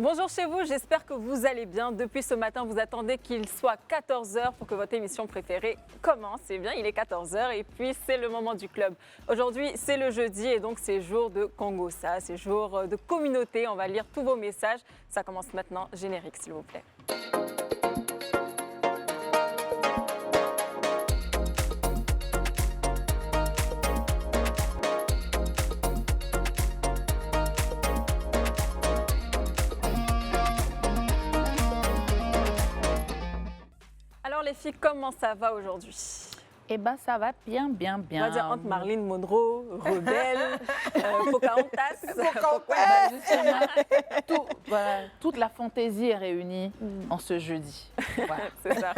Bonjour chez vous, j'espère que vous allez bien. Depuis ce matin, vous attendez qu'il soit 14 h pour que votre émission préférée commence. Eh bien, il est 14 h et puis c'est le moment du club. Aujourd'hui, c'est le jeudi et donc c'est jour de Congossa, c'est jour de communauté. On va lire tous vos messages. Ça commence maintenant. Générique, s'il vous plaît. Alors les filles, comment ça va aujourd'hui? Eh bien, ça va bien. On va dire entre Marilyn Monroe, Rebelle, Pocahontas. Toute la fantaisie est réunie en ce jeudi. Voilà. C'est ça.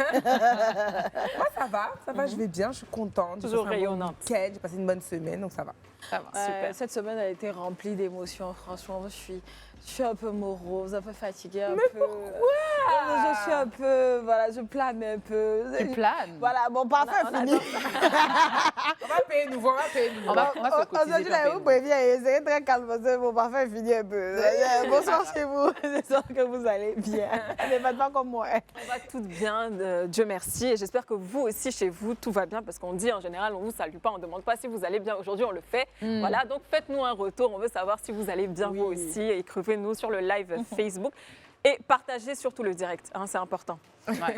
Moi, ça va, je vais bien, je suis contente. Toujours J'ai passé un bon rayonnante. week-end, j'ai passé une bonne semaine, donc ça va. Super. Cette semaine a été remplie d'émotions. Franchement, je suis un peu morose, un peu fatiguée. Je suis un peu, voilà, je plane un peu. Tu planes. Voilà, mon parfum est fini. On va payer nouveau, on va payer nouveau. On va se cotiser Aujourd'hui, pour là, vous payer. préviens, c'est très calme parce que mon parfum est fini un peu. Bonsoir chez vous, j'espère que vous allez bien. Mais maintenant comme moi. On va toutes bien, Dieu merci. Et j'espère que vous aussi, chez vous, tout va bien. Parce qu'on dit en général, on ne vous salue pas, on ne demande pas si vous allez bien. Aujourd'hui, on le fait. Voilà, donc faites-nous un retour. On veut savoir si vous allez bien vous aussi. Écrivez-nous sur le live Facebook. Et partagez surtout le direct, hein, c'est important.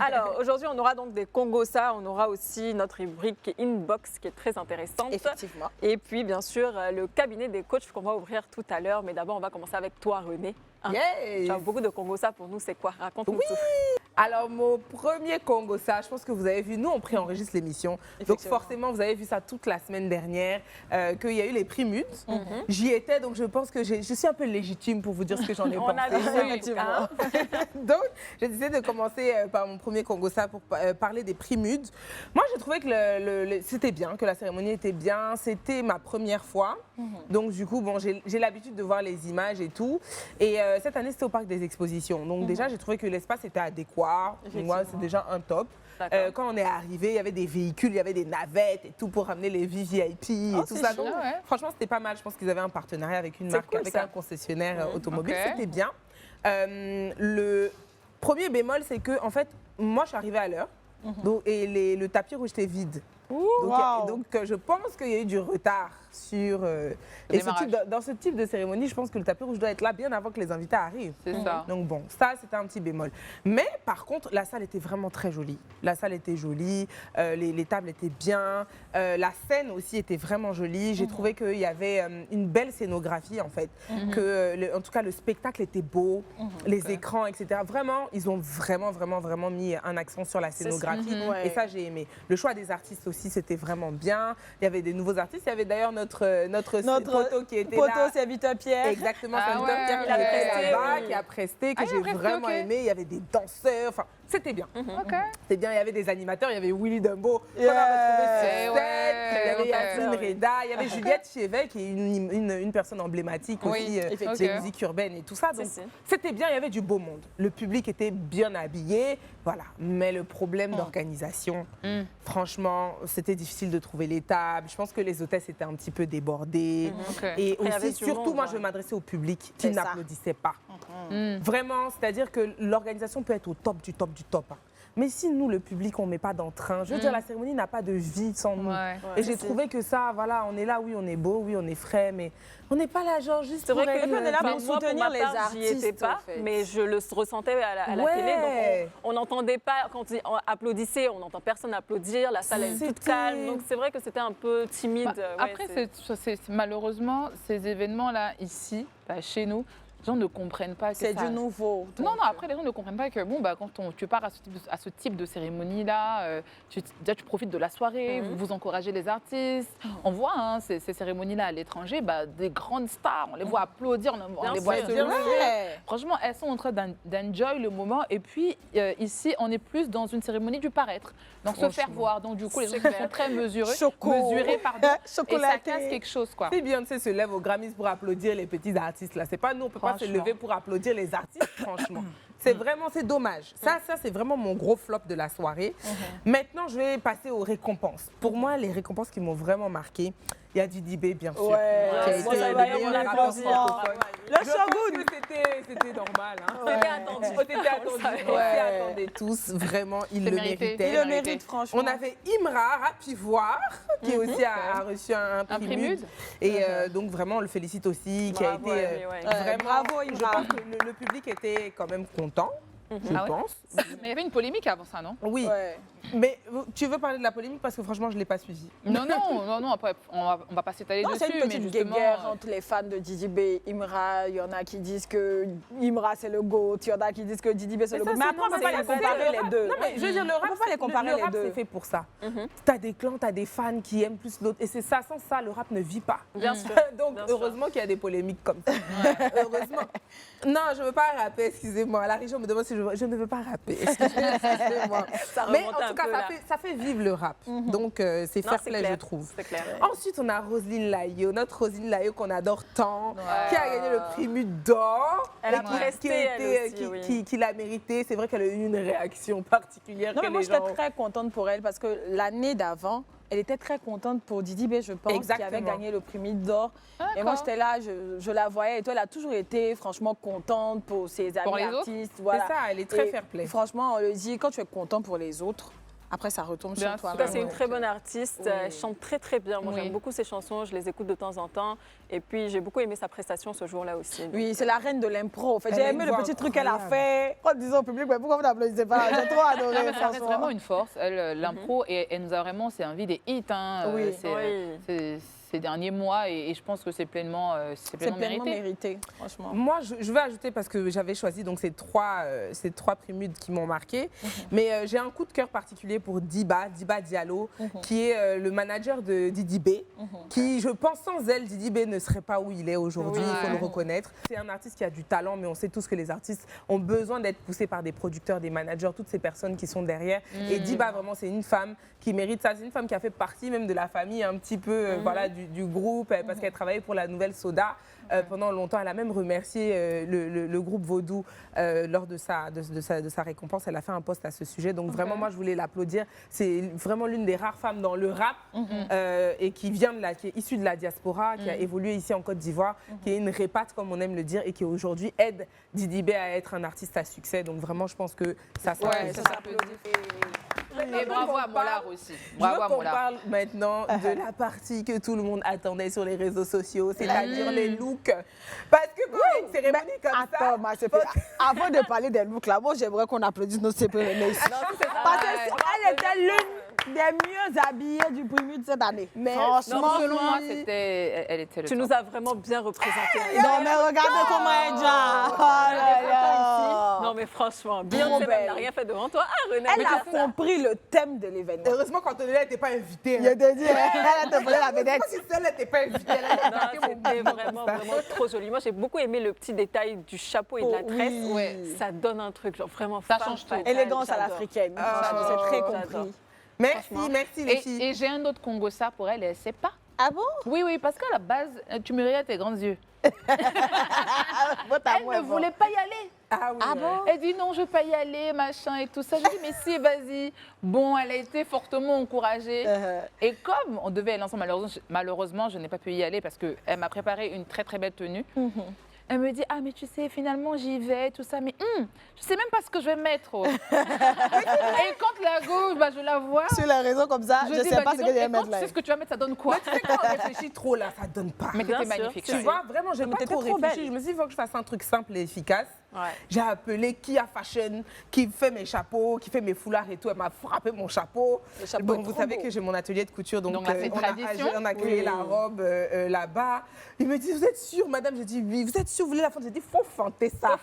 Alors, aujourd'hui, on aura donc des Congossa, on aura aussi notre rubrique Inbox qui est très intéressante. Effectivement. Et puis, bien sûr, le cabinet des coachs qu'on va ouvrir tout à l'heure. Mais d'abord, on va commencer avec toi, René. Hein, Yes. tu as beaucoup de Congossa pour nous, c'est quoi? Raconte-nous tout. Alors, mon premier Congossa, je pense que vous avez vu, nous, on préenregistre l'émission. Donc, Effectivement. forcément, vous avez vu ça toute la semaine dernière, qu'il y a eu les prix MUT. J'y étais, donc je pense que je suis un peu légitime pour vous dire ce que j'en ai On pensé. a vu, Effectivement. hein. Donc, j'ai décidé de commencer par mon premier Congossa pour parler des prix MUD. Moi, j'ai trouvé que c'était bien, que la cérémonie était bien. C'était ma première fois. Donc, du coup, bon, j'ai l'habitude de voir les images et tout. Et cette année, c'était au Parc des Expositions. Donc, déjà, j'ai trouvé que l'espace était adéquat. Moi, c'est déjà un top. D'accord. Quand on est arrivé, il y avait des véhicules, il y avait des navettes et tout pour ramener les VIP et tout ça. Donc, chouette. franchement, c'était pas mal. Je pense qu'ils avaient un partenariat avec une marque, cool, avec ça. un concessionnaire automobile. Ok. C'était bien. Le premier bémol, c'est que, en fait, moi, je suis arrivée à l'heure. Et le tapis rouge était vide. Donc, je pense qu'il y a eu du retard sur... et démarrage. dans ce type de cérémonie, je pense que le tapis rouge doit être là bien avant que les invités arrivent. C'est ça. Donc bon, ça, c'était un petit bémol. Mais par contre, la salle était vraiment très jolie. La salle était jolie, les tables étaient bien, la scène aussi était vraiment jolie. J'ai trouvé qu'il y avait une belle scénographie, en fait. En tout cas, le spectacle était beau, les écrans, etc. Vraiment, ils ont vraiment mis un accent sur la scénographie. Ouais. Et ça, j'ai aimé. Le choix des artistes aussi, c'était vraiment bien. Il y avait des nouveaux artistes. Il y avait d'ailleurs notre poteau qui était Poteau, là. c'est Victor Pierre. Exactement, Ah c'est Victor ouais, Pierre ok. qui était presté, là-bas, oui. qui a presté, que Ah, il a j'ai presté, vraiment ok. aimé. Il y avait des danseurs, enfin, c'était bien. Ok. C'était bien, il y avait des animateurs, il y avait Willy Dumbo, qu'on Yeah. a retrouvé sur Eh scène, ouais, il y avait ok. Yasmine Reda, il y avait Juliette Chevet, qui est une personne emblématique Oui, aussi effectivement. des musiques urbaines et tout ça. Donc, Si. c'était bien, il y avait du beau monde. Le public était bien habillé, voilà. Mais le problème d'organisation, franchement, c'était difficile de trouver les tables. Je pense que les hôtesses étaient un petit peu débordées. Ok. Et il y avait aussi, du surtout, monde, moi, ouais. je veux m'adresser au public qui C'est ça. n'applaudissait pas. Vraiment, c'est-à-dire que l'organisation peut être au top du top du top. Hein. Mais si nous, le public, on ne met pas d'entrain, je veux dire, la cérémonie n'a pas de vie sans nous. Ouais. Et j'ai trouvé que ça, voilà, on est là, oui, on est beau, oui, on est frais, mais on n'est pas là, genre, juste C'est pour vrai que être- on est là enfin, pour moi, soutenir ma les part, j'y étais artistes, pas, en fait. mais je le ressentais à la Ouais. télé. Donc on n'entendait pas, quand on applaudissait, on n'entend personne applaudir, la salle est toute C'était- calme. Donc c'est vrai que c'était un peu timide. Bah, ouais, après, malheureusement, ces événements-là, ici, chez nous, les gens ne comprennent pas que C'est ça... du nouveau. Non, après, les gens ne comprennent pas que, bon, bah, quand tu pars à ce type de cérémonie-là, déjà, tu profites de la soirée, vous encouragez les artistes. On voit hein, ces cérémonies-là à l'étranger, bah, des grandes stars, on les voit applaudir, on Bien les voit sûr. se Bien lever. Ouais. Franchement, elles sont en train d'enjoy le moment. Et puis, ici, on est plus dans une cérémonie du paraître. Donc, se faire voir. Donc, du coup, les gens sont très mesurés. Mesurés, pardon. Et ça Chocolaté. casse quelque chose, quoi. Si Beyoncé se lève aux Grammys pour applaudir les petits artistes, là, c'est pas nous, on peut pas se Franchement. lever pour applaudir les artistes, franchement. C'est vraiment, c'est dommage. Ça c'est vraiment mon gros flop de la soirée. Maintenant, je vais passer aux récompenses. Pour moi, les récompenses qui m'ont vraiment marqué, il y a Didi B, bien sûr. Ouais, qui a moi, été ça le va meilleur y rappeur avoir francophone. Le Je pense Shogun. que c'était normal. Hein. C'était attendu. On s'était attendu. On Ouais. s'y attendait tous. Vraiment, il C'est le mérité. méritait. Il le mérite, franchement. On avait Imra Rapivoire, qui aussi a reçu un Un prix prix Muse. Muse. Et donc, vraiment, on le félicite aussi, qui a Bravo été à lui, ouais. vraiment... Bravo, Je Imra. pense que le public était quand même content, je Ah ouais pense. Mais il y avait une polémique avant ça, non? Oui, Ouais. mais tu veux parler de la polémique parce que franchement, je ne l'ai pas suivi. Non, après, on va pas s'étaler Non, dessus. c'est une mais petite justement, guerre entre les fans de Didi B et Imra. Il y en a qui disent que Imra c'est le GOAT, il y en a qui disent que Didi B c'est le GOAT. Mais après, on ne peut pas les comparer les deux. Non, mais je veux dire, le rap, peut pas les comparer, les rap, deux. c'est fait pour ça. T'as des clans, t'as des fans qui aiment plus l'autre. Et c'est ça, sans ça, le rap ne vit pas. Bien sûr. Donc, Bien sûr. heureusement qu'il y a des polémiques comme ça. Heureusement. Non, je ne veux pas rapper, excusez-moi. La région me demande si je ne veux pas rapper. Excusez-moi. Ça Mais remonte en un tout cas, peu, là. ça fait vivre le rap. Donc, c'est Non, fair c'est play, clair. je trouve. C'est clair. Ensuite, on a Roselyne Layo, notre Roselyne Layo qu'on adore tant, Ouais. qui a gagné le prix Mute d'or. Elle a et presté, qui, elle aussi, qui, oui. qui l'a mérité. C'est vrai qu'elle a eu une réaction particulière. Non, que mais moi, les j'étais gens- très contente pour elle parce que l'année d'avant, elle était très contente pour Didi B, je pense, qui avait Exactement. gagné le prix Mide d'or. Ah, Et moi, d'accord. j'étais là, je la voyais. Et toi, elle a toujours été franchement contente pour ses amis Pour les autres. artistes. C'est Voilà. ça, elle est très Et fair play. Franchement, on le dit, quand tu es content pour les autres, après, ça retombe Bien sur toi. sûr. En tout cas, c'est une très bonne artiste. Oui. Elle chante très très bien. Moi, Oui. j'aime beaucoup ses chansons. Je les écoute de temps en temps. Et puis, j'ai beaucoup aimé sa prestation ce jour-là aussi. Oui, c'est la reine de l'impro. En fait, Elle j'ai a aimé une le voix petit truc qu'elle a incroyable. fait. En disant au public, mais pourquoi vous n'applaudissez pas? J'ai trop adoré. Non, mais ça reste franchement. vraiment une force. L'impro, et elle nous a vraiment servi des hits Oui. ces derniers mois, et je pense que c'est pleinement, C'est pleinement mérité. mérité, franchement. Moi, je vais ajouter parce que j'avais choisi donc ces trois prix Mute qui m'ont marqué. Mais j'ai un coup de cœur particulier pour Diba Diallo, qui est le manager de Didi B, qui, je pense, sans elle, Didi B ne serait pas où il est aujourd'hui, Oui. il faut Ouais. le reconnaître. C'est un artiste qui a du talent, mais on sait tous que les artistes ont besoin d'être poussés par des producteurs, des managers, toutes ces personnes qui sont derrière. Et Diba, vraiment, c'est une femme qui mérite ça. C'est une femme qui a fait partie même de la famille un petit peu voilà, du groupe, parce qu'elle travaillait pour la Nouvelle Soda pendant longtemps. Elle a même remercié le groupe Vaudou lors de sa récompense. Elle a fait un post à ce sujet. Donc vraiment, moi, je voulais l'applaudir. C'est vraiment l'une des rares femmes dans le rap et qui est issue de la diaspora, qui a évolué ici en Côte d'Ivoire, qui est une répate, comme on aime le dire, et qui aujourd'hui aide Didi B à être un artiste à succès. Donc vraiment, je pense que ça Ouais, s'applaudit. ça s'applaudit. Et bravo à Mollard aussi. Je Bravo veux à qu'on Mollard. parle maintenant de la partie que tout le monde attendait sur les réseaux sociaux, c'est-à-dire les looks. Parce que quand il y a une cérémonie comme Attends, ma CP, avant de parler des looks là, moi j'aimerais qu'on applaudisse nos CP René ici. Parce qu'elle était l'une des mieux habillées du prix Mute cette année. Mais franchement, Non, selon moi, oui. elle était le Tu top. nous as vraiment bien représenté. Non, mais regardez comment elle est déjà. Oh là là. Non, mais franchement, Beyoncé belle. n'a rien fait devant toi. Ah, René, Elle a compris le thème de l'événement. Heureusement qu'Antonella n'était pas invitée. Il a dit, elle te voulait la vedette. Si elle n'était pas invitée, elle allait attaquer mon c'était mouvement vraiment, comme ça. vraiment trop joli. Moi, j'ai beaucoup aimé le petit détail du chapeau et de la Oh, tresse. oui. Ouais. Ça donne un truc, genre vraiment Ça femme change tout. fatale, Élégance à j'adore. l'africaine. Ah, C'est très j'adore. compris. Merci les filles. Et j'ai un autre Congo ça pour elle, elle sait pas. Ah bon? Oui, parce qu'à la base, tu me regardes tes grands yeux. Vote à Elle moi, ne bon. voulait pas y aller. Ah oui. Ah bon? Elle dit non, je ne veux pas y aller, machin et tout ça. Je dis mais si, vas-y. Bon, elle a été fortement encouragée. Et comme on devait aller ensemble, malheureusement, je n'ai pas pu y aller parce qu'elle m'a préparé une très très belle tenue. Elle me dit, ah mais tu sais, finalement j'y vais, tout ça, mais je sais même pas ce que je vais mettre. Et quand la gauche, bah, je la vois. Sur les réseaux comme ça, je dis, sais bah, pas dis ce donc, que je vais et quand mettre tu là. sais ce que tu vas mettre, ça donne quoi? Tu sais, quand on réfléchit trop là, ça donne pas. Mais Bien t'étais sûr, magnifique. tu Tu chérie. vois, vraiment, j'ai Mais pas t'étais trop trop réfléchi. belle. Je me suis dit, il faut que je fasse un truc simple et efficace. Ouais. J'ai appelé Kia Fashion, qui fait mes chapeaux, qui fait mes foulards et tout. Elle m'a frappé mon chapeau. Le chapeau Bon, est vous trop savez beau. que j'ai mon atelier de couture, donc, Donc là, c'est tradition. on a créé Oui. la robe là-bas. Il me dit, vous êtes sûre, madame? J'ai dit, oui. Vous êtes sûre, vous voulez la fendre? J'ai dit, faut fenter ça.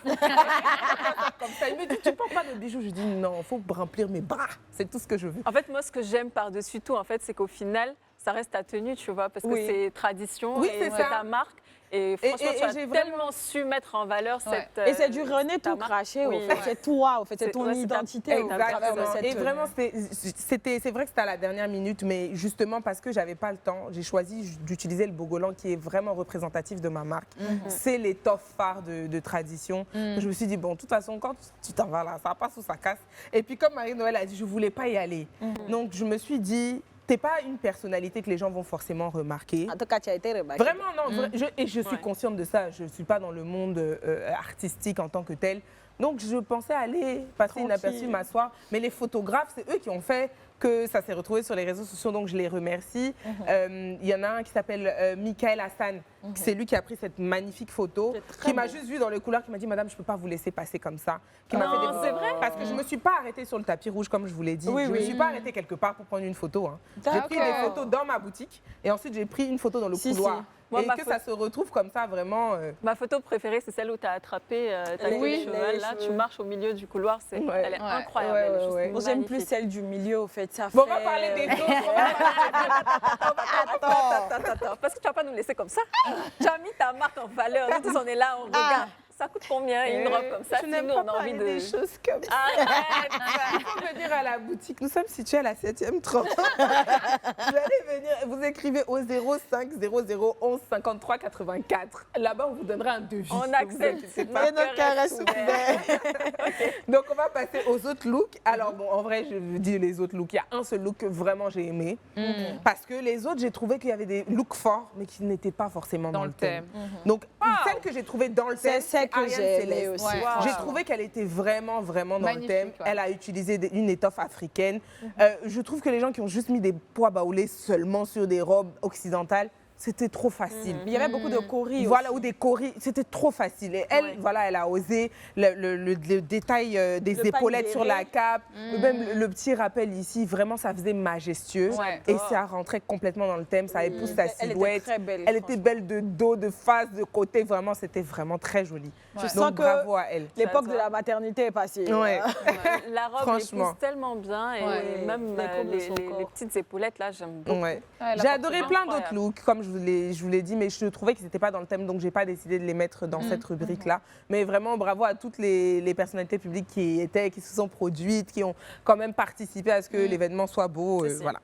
Comme ça. Il me dit, tu portes pas de bijoux? Je dis, non, il faut remplir mes bras. C'est tout ce que je veux. En fait, moi, ce que j'aime par-dessus tout, en fait, c'est qu'au final, ça reste ta tenue, tu vois, parce que Oui. c'est tradition Oui, et c'est c'est ça. ta marque. Et franchement, tu as j'ai tellement su mettre en valeur Ouais. cette. Et c'est du René ta tout marque. craché, Oui. au fait. C'est toi, au fait. C'est C'est- ton ouais, c'est ta- identité au travers de Exactement. cette Et tenue. vraiment, c'est vrai que c'était à la dernière minute, mais justement parce que j'avais pas le temps, j'ai choisi d'utiliser le bogolan qui est vraiment représentatif de ma marque. C'est l'étoffe phare de tradition. Je me suis dit, bon, de toute façon, quand tu t'en vas là, ça passe ou ça casse. Et puis comme Marie-Noël a dit, je voulais pas y aller. Donc je me suis dit, t'es pas une personnalité que les gens vont forcément remarquer. En tout cas, tu as été remarqué. Vraiment, non. Et je suis Ouais. consciente de ça. Je ne suis pas dans le monde artistique en tant que tel. Donc, je pensais aller passer inaperçu, m'asseoir. Mais les photographes, c'est eux qui ont fait que ça s'est retrouvé sur les réseaux sociaux. Donc, je les remercie. Il y en a un qui s'appelle Michael Hassan. C'est lui qui a pris cette magnifique photo. Qui m'a juste vu dans le couloir, qui m'a dit, madame, je ne peux pas vous laisser passer comme ça. Qui m'a fait Non, c'est vrai? Parce que je ne me suis pas arrêtée sur le tapis rouge, comme je vous l'ai dit. Oui, je ne me oui. suis pas arrêtée quelque part pour prendre une photo. Hein. J'ai pris des photos dans ma boutique. Et ensuite, j'ai pris une photo dans le Si, couloir. si. Moi, Et ma que photo- ça se retrouve comme ça, vraiment. Ma photo préférée, c'est celle où tu as attrapé ta queue Oui, de cheval. les Là, tu cheveux. marches au milieu du couloir. Ouais. Elle est Ouais. incroyable. Ouais, elle est ouais, juste ouais. Moi, j'aime plus magnifique. celle du milieu, au fait. Ça Bon, on fait... va parler des autres. Attends, parce que tu vas pas nous laisser comme ça. Tu as mis ta marque en valeur. Nous tous, on est là, on regarde. Ça coûte combien une robe comme ça? Je Si n'aime nous, pas on a envie parler de. des choses comme ça. Arrête. Il faut venir à la boutique. Nous sommes situés à la 7e 30. Vous allez venir, vous écrivez au 05 00 11 53 84. Là-bas, on vous donnera un devis. On Ne vous accepte. inquiétez pas. Et notre cœur reste ouvert. Donc, on va passer aux autres looks. Alors, bon, en vrai, je vous dis les autres looks. Il y a un seul look que vraiment j'ai aimé. Parce que les autres, j'ai trouvé qu'il y avait des looks forts, mais qui n'étaient pas forcément dans, le thème. Donc, celle que j'ai trouvée dans le thème, C'est celle que Ariane j'ai aimée Céleste. aussi. Ouais. J'ai trouvé qu'elle était vraiment, vraiment dans Magnifique, le thème. ouais. Elle a utilisé une étoffe africaine. Je trouve que les gens qui ont juste mis des pois baoulés seulement sur des robes occidentales, c'était trop facile. Il y avait beaucoup de coris Voilà, aussi. ou des coris, c'était trop facile. Et elle, voilà, elle a osé le détail des Le épaulettes pagne sur la cape, même le petit rappel ici, vraiment, ça faisait majestueux. Ouais. Et ça rentrait complètement dans le thème, ça épouse sa Elle était silhouette. très belle, Elle était belle de dos, de face, de côté, vraiment, c'était vraiment très joli. Je Donc, sens que bravo à elle. l'époque Ça, de la maternité est passée. Ouais. La robe Franchement. épouse tellement bien. Et Ouais. même Les courbes de son corps. les petites épaulettes, là, j'aime beaucoup. Ouais. Ouais, la J'ai porte adoré est plein incroyable. d'autres looks, comme je vous l'ai dit, mais je trouvais qu'ils n'étaient pas dans le thème, donc j'ai pas décidé de les mettre dans cette rubrique-là. Mais vraiment, bravo à toutes les personnalités publiques qui se sont produites, qui ont quand même participé à ce que l'événement soit beau. C'est ça. Voilà.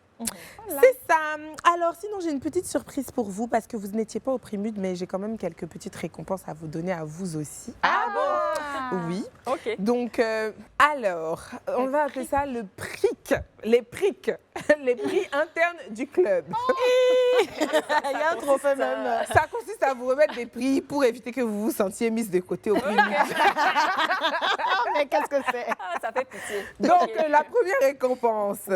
C'est ça. Alors, sinon, j'ai une petite surprise pour vous, parce que vous n'étiez pas au Primude, mais j'ai quand même quelques petites récompenses à vous donner à vous aussi. Ah bon? Oui. OK. Donc, alors, on va appeler ça le PRIC, les PRIC, les prix internes du club. Il y a un trophée même. Ça consiste à vous remettre des prix pour éviter que vous vous sentiez mise de côté au Primude. Mais qu'est-ce que c'est? Ah, ça fait pitié. Donc, OK. la première récompense.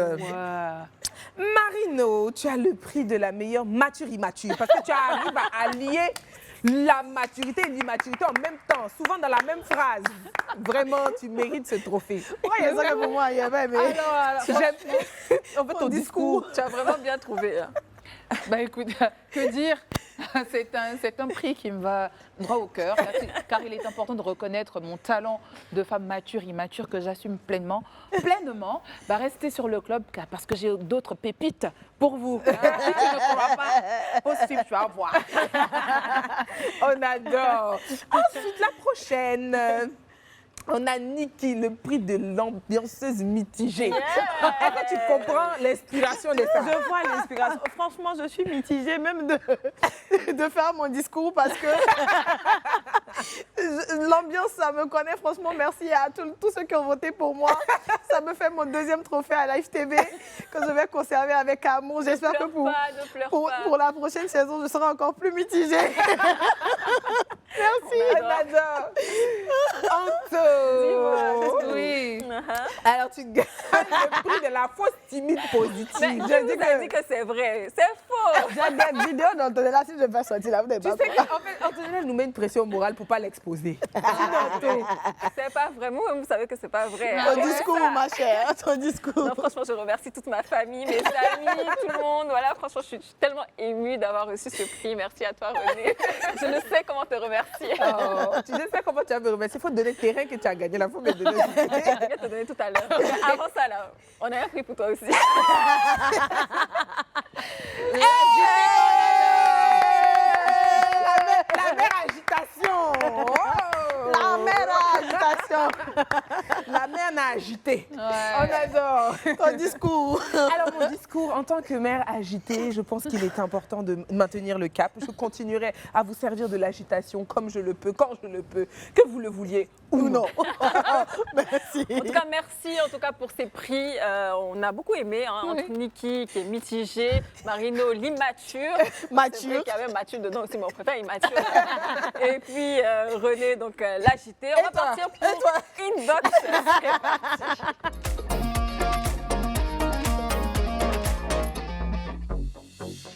Marino, tu as le prix de la meilleure mature-immature parce que tu arrives à allier la maturité et l'immaturité en même temps, souvent dans la même phrase. Vraiment, tu mérites ce trophée. Oui, il y a ça que pour moi, il y avait, mais... Alors, J'aime en fait ton discours. tu as vraiment bien trouvé. Hein. Bah écoute, que dire? C'est un prix qui me va droit au cœur, car il est important de reconnaître mon talent de femme mature, immature, que j'assume pleinement. Bah restez sur le club, parce que j'ai d'autres pépites pour vous. Si tu ne crois pas, aussi tu vas voir. On adore. Ensuite, la prochaine. On a Niki, le prix de l'ambianceuse mitigée. Est-ce que tu comprends l'inspiration de ça? Je vois l'inspiration. Franchement, je suis mitigée même de faire mon discours parce que l'ambiance, ça me connaît. Franchement, merci à tous ceux qui ont voté pour moi. Ça me fait mon deuxième trophée à Live TV que je vais conserver avec amour. J'espère que Ne pleure pas. pour la prochaine saison, je serai encore plus mitigée. Merci. On adore. Anto. Dis-moi, Oui. Alors, tu gagnes le prix de la fausse timide positive. Mais je vous ai dit que c'est vrai. C'est faux. J'ai des vidéos d'Antonella, si je vais sortir là, vous n'avez Tu pas sais compris. qu'en fait, Antonella nous met une pression morale pour ne pas l'exposer. Sinon, C'est pas vrai. Vous savez que c'est pas vrai. Ton Arrêtez discours, ça. ma chère, ton discours. Non, franchement, je remercie toute ma famille, mes amis, tout le monde. Voilà, franchement, je suis tellement émue d'avoir reçu ce prix. Merci à toi, René. Je ne sais comment te remercier. tu ne sais comment tu as me remercier. Il faut te donner le terrain que tu as gagné. La fois que tu as donné. Je vais te donner tout à l'heure. Mais avant ça, là, on a un prix pour toi aussi. La mère agitation. Oh. La mère agitation. La mère n'a agité. Ouais. On adore. Ton discours. Alors, mon discours, en tant que mère agitée, je pense qu'il est important de maintenir le cap. Je continuerai à vous servir de l'agitation comme je le peux, quand je le peux, que vous le vouliez ou non. Merci. En tout cas, merci en tout cas pour ces prix. On a beaucoup aimé, hein, Oui. entre Niki qui est mitigé, Marino l'immature. C'est Mature. vrai qu'il y avait Mathieu dedans aussi, mais on préfère immature. Et puis René, donc l'agité. On va toi partir pour Et toi Inbox.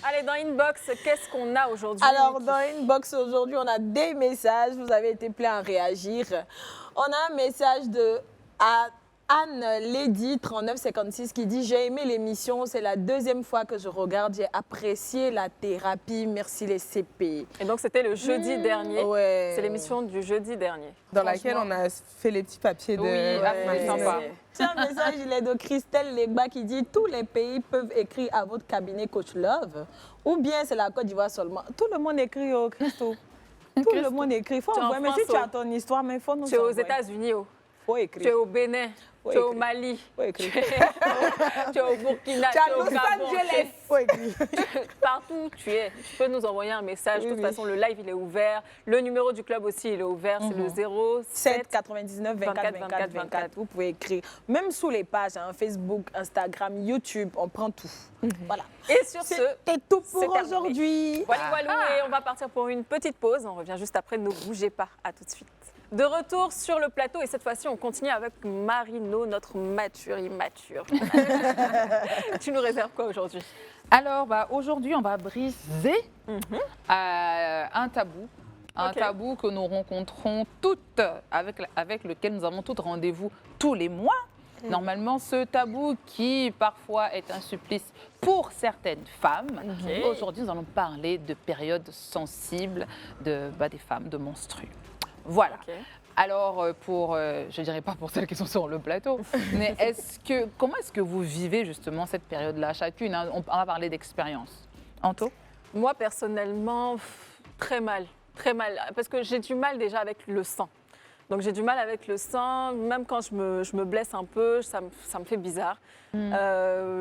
Allez, dans Inbox, qu'est-ce qu'on a aujourd'hui? Alors, Niki dans Inbox aujourd'hui, on a des messages. Vous avez été plein à réagir. On a un message de Anne Lady 3956 qui dit: j'ai aimé l'émission, c'est la deuxième fois que je regarde, j'ai apprécié la thérapie, merci les CP. Et donc, c'était le jeudi dernier. Ouais. C'est l'émission du jeudi dernier. Dans laquelle on a fait les petits papiers de... Oui, c'est sympa. Tiens, un message, il est de Christelle Legba qui dit: tous les pays peuvent écrire à votre cabinet Coach Love, ou bien c'est la Côte d'Ivoire seulement. Tout le monde écrit au Christo. Tout le monde écrit. Faut Tu es en envoyer. Mais si France, tu as oh. ton histoire, mais il faut nous Tu es aux envoyer. États-Unis, Faut tu es écrire. au Bénin, Faut tu es au écrire. Mali, Faut écrire. tu es au Burkina, Tu es à tu es au Los Gabon, Angeles. Faut écrire. partout où tu es. Tu peux nous envoyer un message. Oui, De toute oui. façon, le live, il est ouvert. Le numéro du club aussi, il est ouvert. C'est le 7 07. 99 24 24 24. Vous pouvez écrire. Même sous les pages, hein, Facebook, Instagram, YouTube, on prend tout. Voilà. Et sur ce, C'était tout c'est pour terminé. aujourd'hui. voilà, et on va partir pour une petite pause. On revient juste après. Ne bougez pas. À tout de suite. De retour sur le plateau et cette fois-ci, on continue avec Marino, notre mature immature. Tu nous réserves quoi aujourd'hui? Alors, aujourd'hui, on va briser un tabou. Un Ok. tabou que nous rencontrons toutes, avec lequel nous avons toutes rendez-vous tous les mois. Normalement, ce tabou qui parfois est un supplice pour certaines femmes. Aujourd'hui, nous allons parler de périodes sensibles des femmes de menstrues. Voilà. Ok. Alors, je ne dirais pas pour celles qui sont sur le plateau, mais comment est-ce que vous vivez justement cette période-là chacune, hein? On va parler d'expérience. Anto? Moi, personnellement, très mal. Très mal. Parce que j'ai du mal déjà avec le sang. Donc, j'ai du mal avec le sang. Même quand je me blesse un peu, ça me fait bizarre.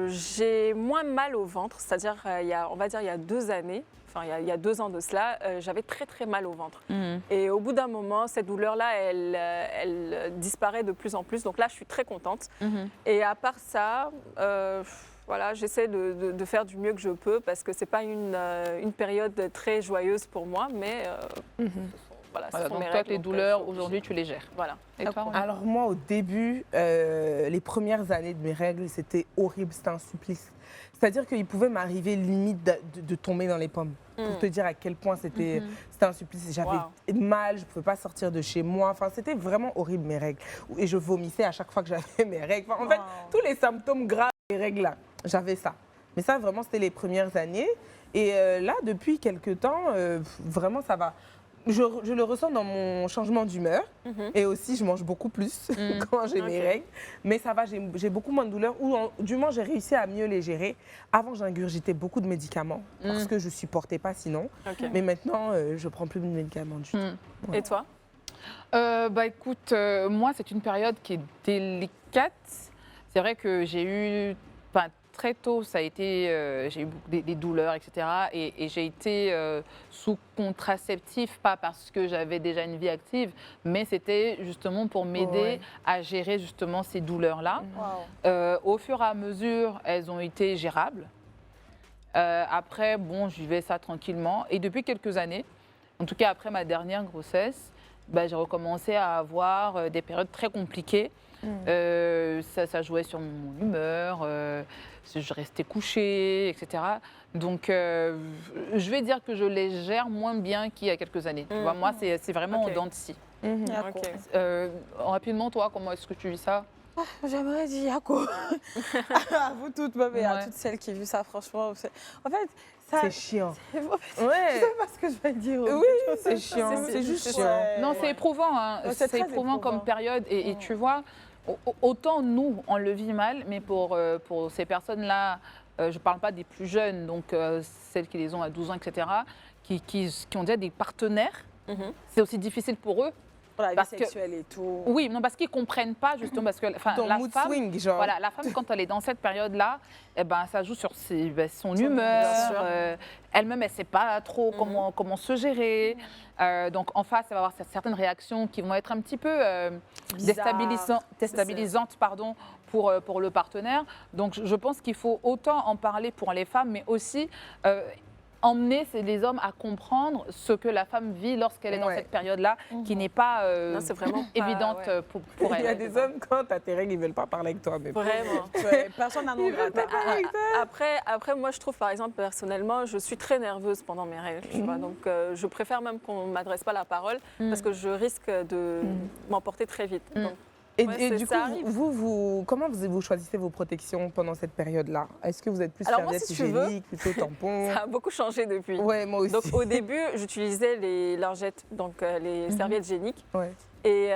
J'ai moins mal au ventre. C'est-à-dire, on va dire, il y a 2 années, enfin, il y a 2 ans de cela, j'avais très, très mal au ventre. Et au bout d'un moment, cette douleur-là, elle disparaît de plus en plus. Donc là, je suis très contente. Et à part ça, voilà, j'essaie de faire du mieux que je peux parce que ce n'est pas une période très joyeuse pour moi, mais voilà, ce Voilà, sont donc mes toi, règles, les donc, douleurs, faut que aujourd'hui, tu les gères. Voilà. Et toi, René? Alors moi, au début, les premières années de mes règles, c'était horrible, c'était un supplice. C'est-à-dire qu'il pouvait m'arriver limite de tomber dans les pommes. Pour te dire à quel point c'était un supplice. J'avais mal, je ne pouvais pas sortir de chez moi. Enfin, c'était vraiment horrible mes règles. Et je vomissais à chaque fois que j'avais mes règles. Enfin, en fait, tous les symptômes graves des règles là, j'avais ça. Mais ça, vraiment, c'était les premières années. Et là, depuis quelques temps, vraiment, ça va. Je le ressens dans mon changement d'humeur et aussi je mange beaucoup plus quand j'ai mes règles. Mais ça va, j'ai beaucoup moins de douleurs ou du moins j'ai réussi à mieux les gérer. Avant, j'ingurgitais beaucoup de médicaments parce que je ne supportais pas sinon. Ok. Mais maintenant, je ne prends plus de médicaments du tout. Et toi? Écoute, moi, c'est une période qui est délicate. C'est vrai que j'ai eu, très tôt, ça a été, j'ai eu des douleurs, etc. Et j'ai été sous contraceptif, pas parce que j'avais déjà une vie active, mais c'était justement pour m'aider à gérer justement ces douleurs-là. Au fur et à mesure, elles ont été gérables. Après, bon, je vivais ça tranquillement. Et depuis quelques années, en tout cas après ma dernière grossesse, j'ai recommencé à avoir des périodes très compliquées. Ça jouait sur mon humeur, je restais couchée, etc. Donc, je vais dire que je les gère moins bien qu'il y a quelques années. Tu vois, moi, c'est vraiment en dents de scie. Ok. Rapidement, toi, comment est-ce que tu vis ça? J'aimerais dire Yako. À vous toutes, même, et à toutes celles qui vivent ça, franchement. En fait, ça. C'est chiant. Je Ouais. sais pas ce que je vais dire. Oui, c'est chiant. C'est juste chiant. Non, c'est éprouvant. Hein. Ouais, c'est C'est très éprouvant comme éprouvant. période. Et tu vois, autant nous, on le vit mal, mais pour ces personnes-là, je ne parle pas des plus jeunes, donc celles qui les ont à 12 ans, etc., qui ont déjà des partenaires, c'est aussi difficile pour eux. Pour la vie Parce que- sexuelle et tout. Oui, non, parce qu'ils ne comprennent pas, justement, parce que Ton la mood femme, swing, genre. voilà, la femme, quand elle est dans cette période-là, eh ben, ça joue sur son Bien humeur. sûr. Elle-même, elle ne sait pas trop comment se gérer. Donc, en face, elle va avoir certaines réactions qui vont être un petit peu Bizarre. déstabilisantes pour le partenaire. Donc, je pense qu'il faut autant en parler pour les femmes, mais aussi emmener les hommes à comprendre ce que la femme vit lorsqu'elle est dans Ouais. cette période-là, qui n'est pas, Non, c'est vraiment pas- évidente ouais. pour Il y a elle. des hommes, quand t'as tes règles, ils veulent pas parler avec toi. Mais Vraiment. Ouais, personne n'en a grata. Après, moi, je trouve, par exemple, personnellement, je suis très nerveuse pendant mes règles. Tu vois, donc, je préfère même qu'on ne m'adresse pas la parole parce que je risque de m'emporter très vite. Donc, Et, ouais, et du coup, ça arrive. comment vous choisissez vos protections pendant cette période-là? Est-ce que vous êtes plus Alors, moi, serviette si tu veux, hygiénique, plutôt tampon? ça a beaucoup changé depuis. Ouais, moi aussi. Donc, au début, j'utilisais les lingettes, donc les serviettes hygiéniques. Ouais. Et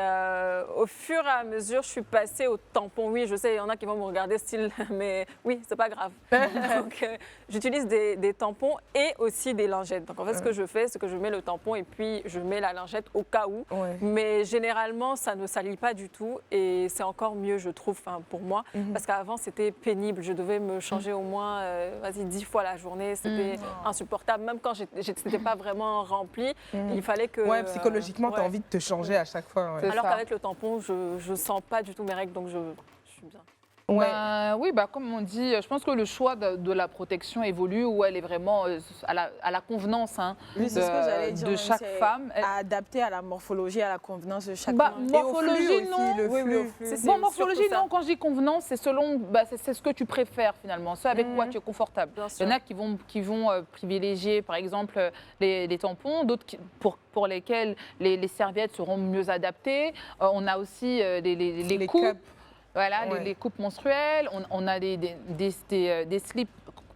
au fur et à mesure, je suis passée au tampon. Oui, je sais, il y en a qui vont me regarder style, mais oui, c'est pas grave. Donc, j'utilise des tampons et aussi des lingettes. Donc, en fait, ce que je fais, c'est que je mets le tampon et puis je mets la lingette au cas où. Ouais. Mais généralement, ça ne salit pas du tout et c'est encore mieux, je trouve, pour moi. Parce qu'avant, c'était pénible. Je devais me changer au moins 10 fois la journée. C'était insupportable. Même quand n'étais pas vraiment remplie, il fallait que... Ouais, psychologiquement, tu as ouais. envie de te changer à chaque fois. Ouais. C'est Alors ça. qu'avec le tampon, je ne sens pas du tout mes règles, donc je suis bien. Ouais. Oui, comme on dit, je pense que le choix de la protection évolue où elle est vraiment à la convenance Oui, c'est ce que j'allais dire. de même, chaque c'est femme. Adapté à la morphologie, à la convenance de chaque Bah, femme. Et au morphologie, flux aussi, non. le Oui, flux. oui, au flux. C'est Bon, morphologie, surtout ça. non. Quand je dis convenance, c'est selon, c'est ce que tu préfères finalement, ce avec quoi tu es confortable. Bien Il sûr. y en a qui vont privilégier, par exemple, les tampons, d'autres pour lesquels les serviettes seront mieux adaptées. On a aussi les coupes. cups. Voilà, Ouais. les coupes menstruelles. On a des slips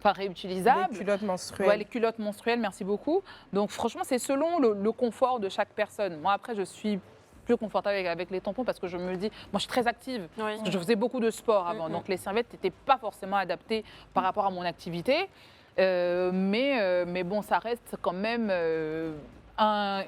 réutilisables. Les culottes menstruelles. Ouais, les culottes menstruelles, merci beaucoup. Donc franchement, c'est selon le confort de chaque personne. Moi, après, je suis plus confortable avec les tampons parce que je me dis, moi, je suis très active. Oui. Parce que je faisais beaucoup de sport avant. Donc les serviettes n'étaient pas forcément adaptées par rapport à mon activité. Mais bon, ça reste quand même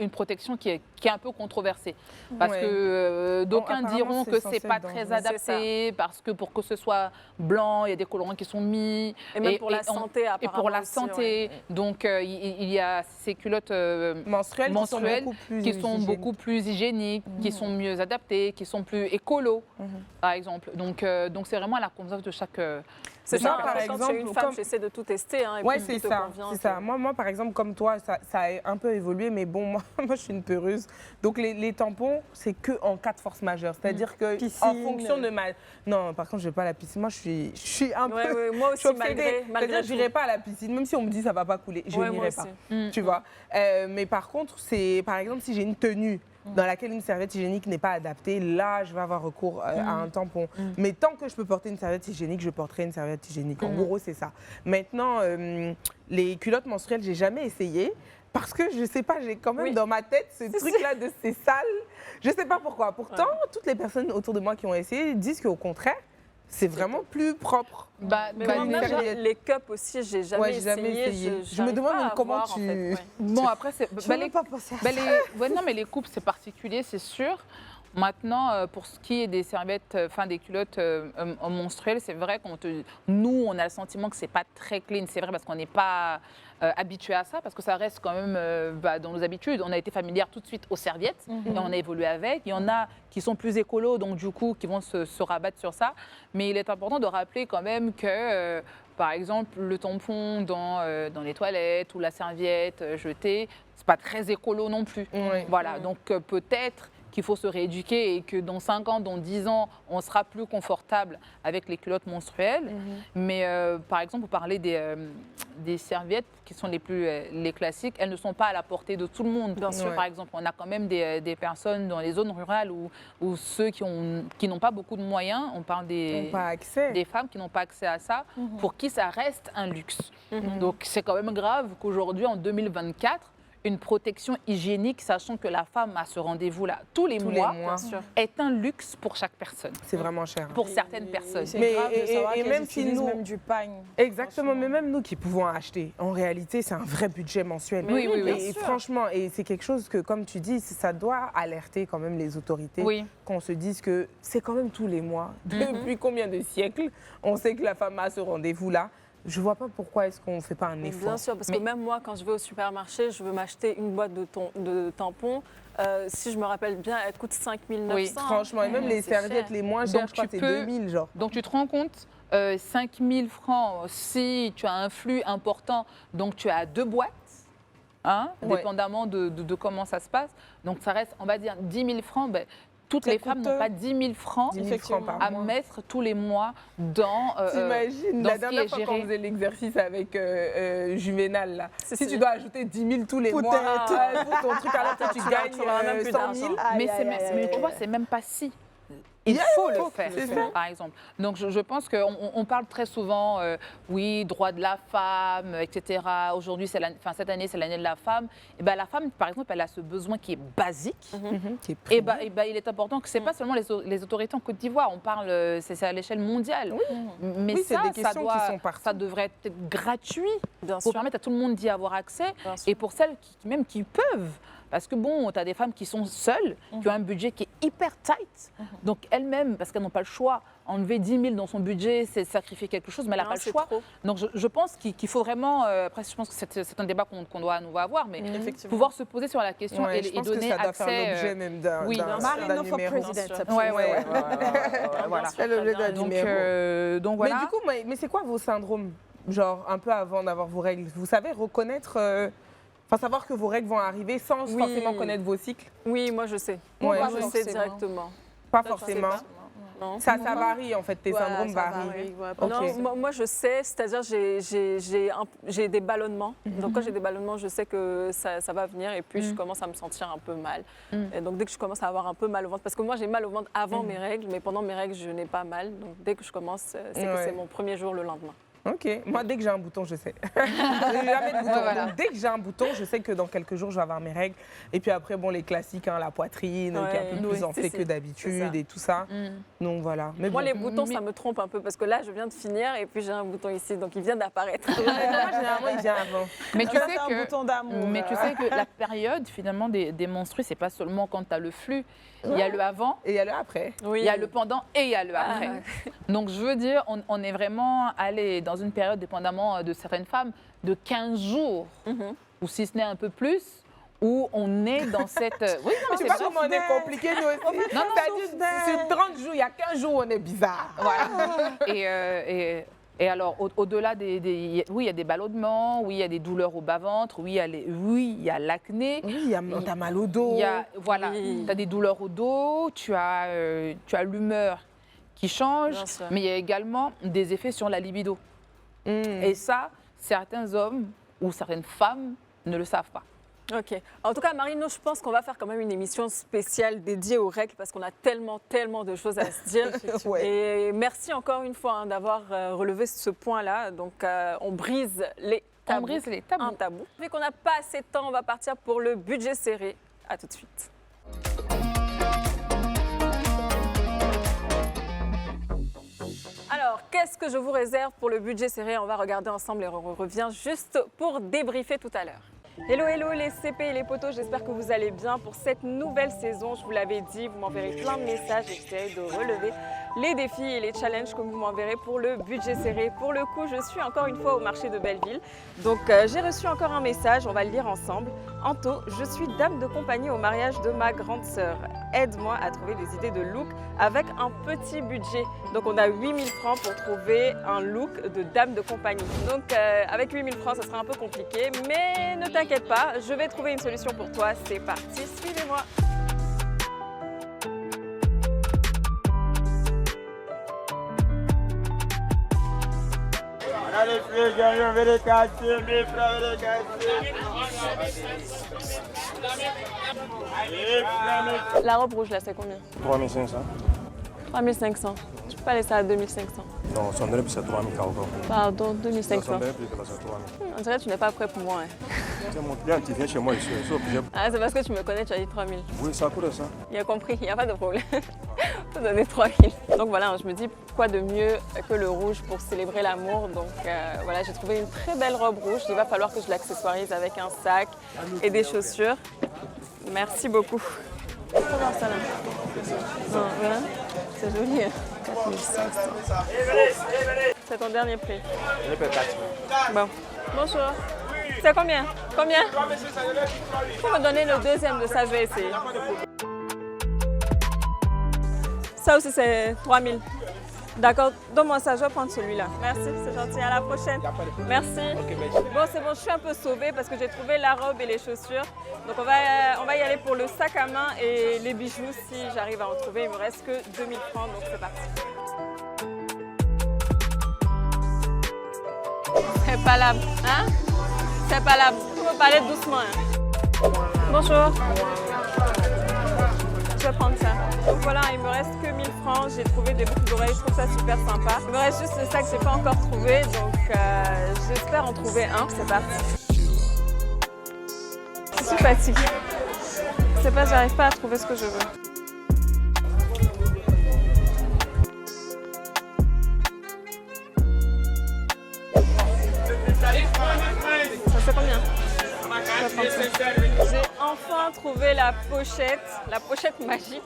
une protection qui est un peu controversée. Parce Ouais. que d'aucuns Apparemment, diront c'est que censé c'est pas être très dangereux. adapté, parce que pour que ce soit blanc, il y a des colorants qui sont mis. Et même pour la santé, Et apparemment. pour la aussi, santé. Donc il y a ces culottes Menstruelles, menstruelles qui sont beaucoup plus hygiéniques, qui sont mieux adaptées, qui sont plus écolo, par exemple. Donc c'est vraiment à la convenance de chaque. C'est Moi, ça, par après, quand tu es une exemple, femme, comme- j'essaie de tout tester. Hein, et Ouais, puis c'est tout te ça. convient, C'est puis- ça. Moi, par exemple, comme toi, ça a un peu évolué, mais bon, moi, moi je suis une peureuse. Donc, les tampons, c'est que en cas de force majeure. C'est-à-dire que, en Piscine. fonction de ma. Non, par contre, je vais pas à la piscine. Moi, je suis un Ouais, peu. ouais, moi Je suis aussi, obsédée. malgré C'est-à-dire, je tout. n'irai pas à la piscine, même si on me dit ça va pas couler, je Ouais, moi n'irai pas. aussi. Tu vois. Mais par contre, c'est par exemple si j'ai une tenue dans laquelle une serviette hygiénique n'est pas adaptée, là, je vais avoir recours à un tampon. Mais tant que je peux porter une serviette hygiénique, je porterai une serviette hygiénique. En gros, c'est ça. Maintenant, les culottes menstruelles, j'ai jamais essayé. Parce que je sais pas, j'ai quand même Oui. dans ma tête ce truc-là de c'est sale. Je sais pas pourquoi. Pourtant, toutes les personnes autour de moi qui ont essayé disent qu'au contraire, c'est vraiment plus propre. Mais moi, une même serviette. les cups aussi, j'ai jamais Ouais, j'ai jamais essayé. Je me j'arrive demande pas à comment voir, en tu- fait, ouais. Bon, après, c'est. Je n'ai pas pensé à ça. Non, mais les coupes, c'est particulier, c'est sûr. Maintenant, pour ce qui est des serviettes, enfin des culottes menstruelles, c'est vrai nous, on a le sentiment que c'est pas très clean. C'est vrai parce qu'on n'est pas habitué à ça, parce que ça reste quand même dans nos habitudes. On a été familière tout de suite aux serviettes et on a évolué avec. Il y en a qui sont plus écolos, donc du coup, qui vont se rabattre sur ça. Mais il est important de rappeler quand même que, par exemple, le tampon dans les toilettes ou la serviette jetée, c'est pas très écolo non plus. Ouais. Voilà, donc peut-être qu'il faut se rééduquer et que dans 5 ans, dans 10 ans, on sera plus confortable avec les culottes menstruelles. Mais par exemple, vous parlez des serviettes qui sont les classiques, elles ne sont pas à la portée de tout le monde. Bien sûr. Par exemple, on a quand même des personnes dans les zones rurales ou ceux qui n'ont pas beaucoup de moyens, on parle Ils n'ont pas accès. des femmes qui n'ont pas accès à ça, pour qui ça reste un luxe. Donc c'est quand même grave qu'aujourd'hui, en 2024, une protection hygiénique, sachant que la femme a ce rendez-vous-là tous les mois, mois. est un luxe pour chaque personne, C'est vraiment cher. pour certaines personnes. C'est Mais- grave de savoir et qu'elles même si utilisent nous- même du pagne. Exactement, mais même nous qui pouvons acheter, en réalité, c'est un vrai budget mensuel. Oui, oui, oui. Et Bien sûr. franchement, et c'est quelque chose que, comme tu dis, ça doit alerter quand même les autorités. Oui. Qu'on se dise que c'est quand même tous les mois. Depuis combien de siècles, on sait que la femme a ce rendez-vous-là. Je vois pas pourquoi est-ce qu'on fait pas un Mais effort. bien sûr, parce Mais- que même moi, quand je vais au supermarché, je veux m'acheter une boîte de tampons. Si je me rappelle bien, elle coûte 5 900. Oui, Franchement, et même les c'est serviettes cher. les moins chères, Donc, je crois tu que c'est peux- 2000, genre. Donc tu te rends compte, 5 000 francs, si tu as un flux important, donc tu as 2 boîtes, hein, Ouais. dépendamment de comment ça se passe. Donc ça reste, on va dire, 10 000 francs. Ben, toutes C'est les femmes coûteux. n'ont pas 10 000 francs 10 000 francs par à mois. mettre tous les mois dans... T'imagines, dans la ce qui dernière est fois géré. qu'on faisait l'exercice avec Juvénal, là, Si, si si. tu dois ajouter 10 000 tous les mois pour ton truc, alors que tu gagnes auras même plus 100 000. d'argent. Mais, mais tu vois, c'est même pas si. Il faut le faire, c'est ça. par exemple. Donc, je pense qu'on parle très souvent, oui, droit de la femme, etc. Aujourd'hui, cette année, c'est l'année de la femme. Et ben, la femme, par exemple, elle a ce besoin qui est basique. Qui est Et ben, il est important que ce n'est pas seulement les autorités en Côte d'Ivoire. On parle, c'est à l'échelle mondiale. Mais Oui, c'est ça, des questions qui sont partout. ça devrait être gratuit Bien pour sûr. permettre à tout le monde d'y avoir accès. Bien sûr. Et pour celles qui peuvent. Parce que bon, tu as des femmes qui sont seules, qui ont un budget qui est hyper tight. Donc elles-mêmes, parce qu'elles n'ont pas le choix, enlever 10 000 dans son budget, c'est sacrifier quelque chose, mais elle n'a Non, pas le c'est choix. trop. Donc je pense qu'il faut vraiment, après je pense que c'est un débat qu'on doit à nouveau avoir, mais Effectivement. pouvoir se poser sur la question Ouais, et, je et pense que donner ça doit accès. faire l'objet même d'un oui, d'un- Marine d'un Marine for numéro. President. Bien sûr. Ouais, Voilà. sûr, C'est l'objet très d'un bien. numéro. Donc voilà. Mais du coup, mais c'est quoi vos syndromes? Genre, un peu avant d'avoir vos règles. Vous savez reconnaître, enfin, savoir que vos règles vont arriver sans Oui. forcément connaître vos cycles? Oui, moi je sais. Ouais. Moi Pas je sais forcément. directement. Pas Toi, tu sais forcément. pas Non. Ça varie en fait, tes Ouais, syndromes ça varient. varie, ouais, Ok. Non, moi je sais, c'est-à-dire j'ai des ballonnements. Donc quand j'ai des ballonnements, je sais que ça va venir et puis je commence à me sentir un peu mal. Et donc dès que je commence à avoir un peu mal au ventre, parce que moi j'ai mal au ventre avant mes règles, mais pendant mes règles je n'ai pas mal. Donc dès que je commence, c'est que Ouais. c'est mon premier jour le lendemain. Ok, moi dès que j'ai un bouton, je sais. J'ai jamais de bouton. voilà. Donc, dès que j'ai un bouton, je sais que dans quelques jours, je vais avoir mes règles. Et puis après, bon, les classiques, hein, la poitrine, qui est un peu Ouais, plus oui, enflée si, que c'est d'habitude ça. et tout ça. Donc voilà. Mais Moi bon. les boutons Mais- ça me trompe un peu parce que là je viens de finir et puis j'ai un bouton ici, donc il vient d'apparaître. Ouais, moi, généralement, il vient avant. Mais tu Ça, sais c'est un que. bouton d'amour. Mais tu sais que la période finalement des menstrues, c'est pas seulement quand tu as le flux. Il y a le avant, Et il y a le après. Oui. il y a le pendant et il y a le Ah, après. ouais. Donc je veux dire, on est vraiment allé dans une période, dépendamment de certaines femmes, de 15 jours, ou si ce n'est un peu plus, où on est dans cette... Oui, non, mais Tu c'est vois vrai. comment on est compliqué, nous aussi. Non, non, C'est-à-dire, sur 30 jours, il y a 15 jours, on est bizarre. Voilà. Et alors, au-delà oui, il y a des ballonnements, oui, il y a des douleurs au bas-ventre, oui, il y a l'acné. Oui, t'as mal au dos. Il y a, voilà, Oui. tu as des douleurs au dos, tu as l'humeur qui change, Bien sûr. mais il y a également des effets sur la libido. Et ça, certains hommes ou certaines femmes ne le savent pas. Ok. En tout cas, Marino, je pense qu'on va faire quand même une émission spéciale dédiée aux règles parce qu'on a tellement de choses à se dire. Ouais. Et merci encore une fois d'avoir relevé ce point-là. Donc, on brise les tabous. On brise les tabous. Un tabou. Vu qu'on n'a pas assez de temps, on va partir pour le budget serré. À tout de suite. Alors, qu'est-ce que je vous réserve pour le budget serré? On va regarder ensemble et on revient juste pour débriefer tout à l'heure. Hello, hello les CP et les potos, j'espère que vous allez bien pour cette nouvelle saison. Je vous l'avais dit, vous m'enverrez plein de messages et j'essaierai de relever les défis et les challenges que vous m'enverrez pour le budget serré. Pour le coup, je suis encore une fois au marché de Belleville. Donc j'ai reçu encore un message, on va le lire ensemble. Anto, je suis dame de compagnie au mariage de ma grande sœur. Aide-moi à trouver des idées de look avec un petit budget. Donc on a 8 000 francs pour trouver un look de dame de compagnie. Donc avec 8 000 francs, ça sera un peu compliqué, mais ne t'inquiète pas, je vais trouver une solution pour toi. C'est parti, suivez-moi. Allez, filles, gagnons, venez casser, mes frères, venez casser. Allez, frères, La robe rouge là, c'est combien? 3500. 3500. Je peux pas laisser à 2500. Non, son drap, c'est 3000 euros. Pardon, Son 2500. drap, c'est 3000. On dirait que tu n'es pas prêt pour moi. Hein. C'est mon client qui vient chez moi ici. Je suis obligé. Ah, c'est parce que tu me connais, tu as dit 3 000. Oui, c'est à cause de ça. Il a compris, il n'y a pas de problème. Je peux donner 3 000. Donc voilà, je me dis, quoi de mieux que le rouge pour célébrer l'amour. Donc voilà, j'ai trouvé une très belle robe rouge. Il va falloir que je l'accessoirise avec un sac et des chaussures. Merci beaucoup. Faut voir ça là. Non, voilà. C'est joli. 4 500. C'est ton dernier prix. Je paie 4 000. Bon. Bonjour. C'est combien? Combien? Faut me donner le deuxième de ça, je vais essayer. Ça aussi, c'est 3 000. D'accord, donne-moi ça, je vais prendre celui-là. Merci, c'est gentil, à la prochaine. Merci. Bon, c'est bon, je suis un peu sauvée parce que j'ai trouvé la robe et les chaussures. Donc on va y aller pour le sac à main et les bijoux si j'arrive à en trouver. Il me reste que 2 000 francs, donc c'est parti. C'est pas là, hein? C'est pas là. Tu peux parler doucement, hein? Bonjour. Je vais prendre ça. Donc voilà, il me reste que 1 000 francs. J'ai trouvé des boucles d'oreilles, je trouve ça super sympa. Il me reste juste le sac que j'ai pas encore trouvé, donc j'espère en trouver un. C'est parti. Je suis fatiguée. Je sais pas, j'arrive pas à trouver ce que je veux. Ça fait combien? J'ai enfin trouvé la pochette magique.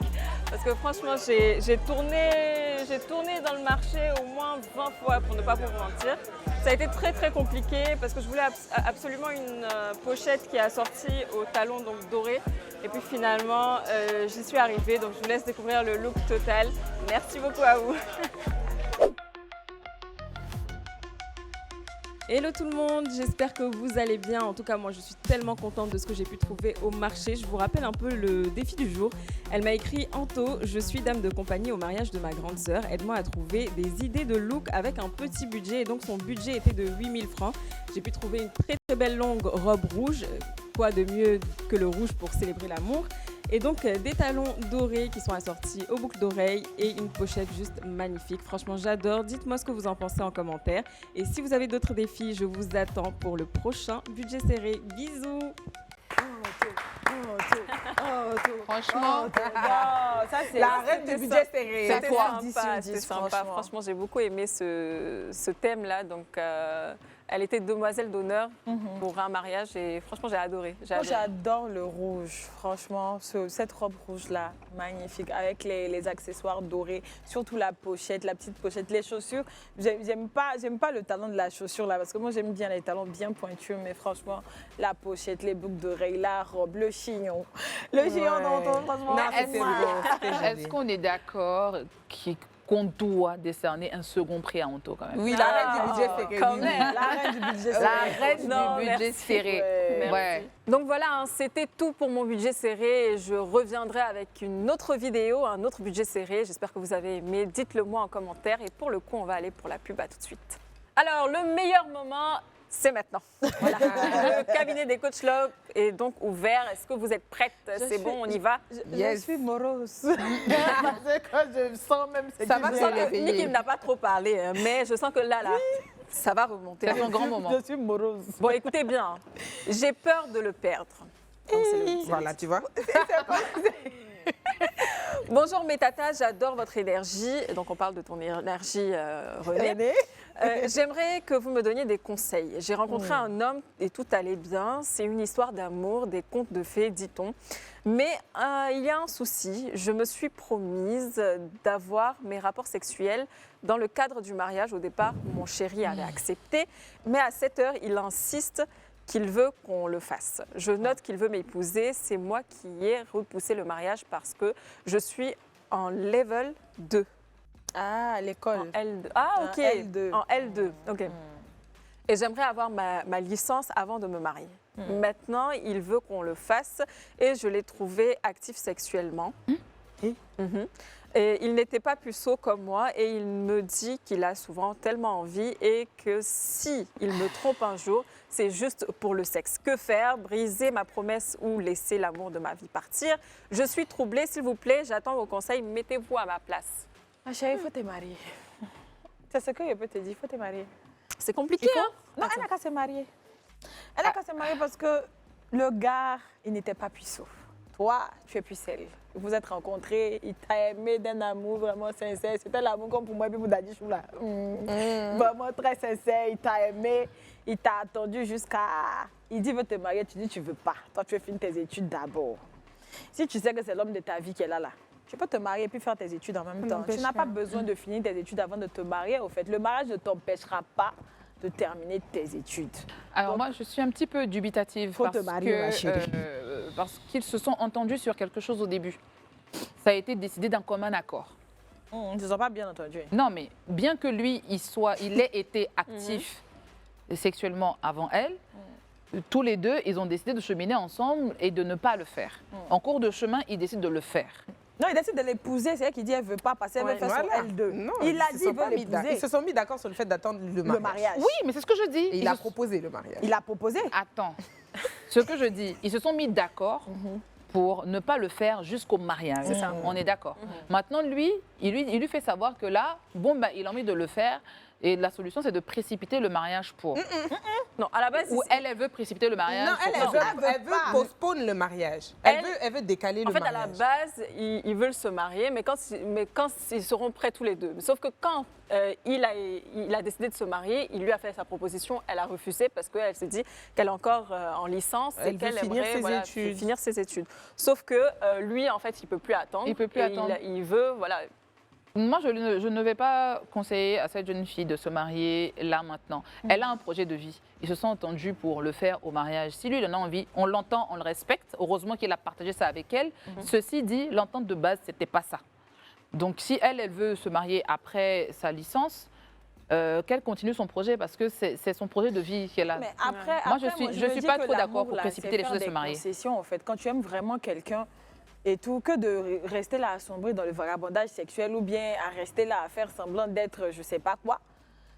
Parce que franchement, j'ai tourné dans le marché au moins 20 fois pour ne pas vous mentir. Ça a été très très compliqué parce que je voulais absolument une pochette qui est assortie au talon donc doré. Et puis finalement, j'y suis arrivée. Donc je vous laisse découvrir le look total. Merci beaucoup à vous. Hello tout le monde, j'espère que vous allez bien. En tout cas, moi je suis tellement contente de ce que j'ai pu trouver au marché. Je vous rappelle un peu le défi du jour. Elle m'a écrit: Anto, je suis dame de compagnie au mariage de ma grande sœur. Aide-moi à trouver des idées de look avec un petit budget. Et donc son budget était de 8 000 francs. J'ai pu trouver une très très belle longue robe rouge. Quoi de mieux que le rouge pour célébrer l'amour? Et donc des talons dorés qui sont assortis aux boucles d'oreilles et une pochette juste magnifique. Franchement, j'adore. Dites-moi ce que vous en pensez en commentaire. Et si vous avez d'autres défis, je vous attends pour le prochain budget serré. Bisous. Franchement, ça c'est La reine du budget serré. C'est quoi? C'était sympa. Franchement, j'ai beaucoup aimé ce thème-là. Donc, elle était demoiselle d'honneur pour un mariage et franchement, j'ai adoré. Moi, j'adore le rouge, franchement. Cette robe rouge-là, magnifique, avec les accessoires dorés, surtout la pochette, la petite pochette, les chaussures. J'aime pas le talon de la chaussure, là, parce que moi, j'aime bien les talons bien pointus, mais franchement, la pochette, les boucles d'oreilles, la robe, le chignon. Le chignon d'Anto, franchement. Est-ce qu'on est d'accord qu'on doit décerner un second prix à Anto quand même? Oui, la reine du budget serré. Quand même. La reine du budget serré. La reine Non, du budget merci. serré. Merci. Ouais. Donc voilà, hein, c'était tout pour mon budget serré. Et je reviendrai avec une autre vidéo, un autre budget serré. J'espère que vous avez aimé. Dites-le moi en commentaire. Et pour le coup, on va aller pour la pub à tout de suite. Alors, le meilleur moment, c'est maintenant. Voilà. Le cabinet des Coach Love est donc ouvert. Est-ce que vous êtes prête? C'est bon, on y va? Je suis morose. Parce que je sens même ce Ça va, Je sens que Nick n'a pas trop parlé, hein, mais je sens que là, ça va remonter. C'est un grand moment. Je suis morose. Bon, écoutez bien, j'ai peur de le perdre. Donc, Voilà, tu vois. Bonjour mes tatas, j'adore votre énergie. Donc on parle de ton énergie, Renée. J'aimerais que vous me donniez des conseils. J'ai rencontré un homme et tout allait bien. C'est une histoire d'amour, des contes de fées, dit-on. Mais il y a un souci. Je me suis promise d'avoir mes rapports sexuels dans le cadre du mariage. Au départ, mon chéri avait accepté. Mais à 7 heures, il insiste qu'il veut qu'on le fasse. Je note qu'il veut m'épouser. C'est moi qui ai repoussé le mariage parce que je suis en level 2. Ah, à l'école. En L2. Ah, ok. L2. En L2. Ok. Et j'aimerais avoir ma licence avant de me marier. Maintenant, il veut qu'on le fasse et je l'ai trouvé actif sexuellement. Mhm. Et il n'était pas puceau comme moi et il me dit qu'il a souvent tellement envie et que si il me trompe un jour, c'est juste pour le sexe. Que faire? Briser ma promesse ou laisser l'amour de ma vie partir? Je suis troublée, s'il vous plaît, j'attends vos conseils, mettez-vous à ma place. Ma chérie, il faut te marier. C'est ce que je peux te dire, il faut te marier. C'est compliqué, hein? Non, elle n'a qu'à se marier. Elle n'a qu'à se marier parce que le gars, il n'était pas puceau. Toi, tu es pucelle. Vous êtes rencontrés, il t'a aimé d'un amour vraiment sincère. C'était l'amour comme pour moi et puis pour Daddy Chou là. Vraiment très sincère, il t'a aimé, il t'a attendu jusqu'à... Il dit, veut te marier, tu dis, tu veux pas. Toi, tu veux finir tes études d'abord. Si tu sais que c'est l'homme de ta vie qui est là, tu peux te marier et puis faire tes études en même temps. Tu n'as pas besoin de finir tes études avant de te marier, au fait. Le mariage ne t'empêchera pas de terminer tes études. Alors Donc, moi, je suis un petit peu dubitative Faut te marier, ma chérie. parce qu'ils se sont entendus sur quelque chose au début. Ça a été décidé d'un commun accord. ils ne se sont pas bien entendus. Non, mais bien que lui, il ait été actif sexuellement avant elle, tous les deux, ils ont décidé de cheminer ensemble et de ne pas le faire. En cours de chemin, ils décident de le faire. Non, il décide de l'épouser, c'est elle qui dit elle ne veut pas passer, elle veut faire son L2. Non, il a ils dit se qu'il sont pas veut mis l'épouser. Ils se sont mis d'accord sur le fait d'attendre le mariage. Le mariage. Oui, mais c'est ce que je dis. Et il a proposé le mariage. Il a proposé. Attends, ce que je dis, ils se sont mis d'accord pour ne pas le faire jusqu'au mariage. C'est ça. On est d'accord. Maintenant, lui, il lui fait savoir que là, bon, bah, il a envie de le faire. Et la solution, c'est de précipiter le mariage pour. Non, à la base, Ou elle veut précipiter le mariage. Non, pour- elle veut postpone le mariage. Elle veut décaler en le fait, mariage. à la base, ils veulent se marier, mais quand ils seront prêts tous les deux. Sauf que quand il a décidé de se marier, il lui a fait sa proposition, elle a refusé parce qu'elle s'est dit qu'elle est encore en licence Elle et qu'elle veut finir aimerait ses voilà, études. finir ses études. Sauf que lui, en fait, il peut plus attendre. Il peut plus Et attendre. Il veut, voilà. Moi, je ne vais pas conseiller à cette jeune fille de se marier là, maintenant. Elle a un projet de vie. Ils se sont entendus pour le faire au mariage. Si lui, il en a envie, on l'entend, on le respecte. Heureusement qu'il a partagé ça avec elle. Ceci dit, l'entente de base, c'était pas ça. Donc, si elle veut se marier après sa licence, qu'elle continue son projet parce que c'est son projet de vie qu'elle a. Mais après, Moi, après, je me suis dis pas que trop d'accord l'amour, pour là, précipiter les c'est choses et faire se marier. des concessions, en fait. Quand tu aimes vraiment quelqu'un et tout, que de rester là à sombrer dans le vagabondage sexuel ou bien à rester là à faire semblant d'être je sais pas quoi.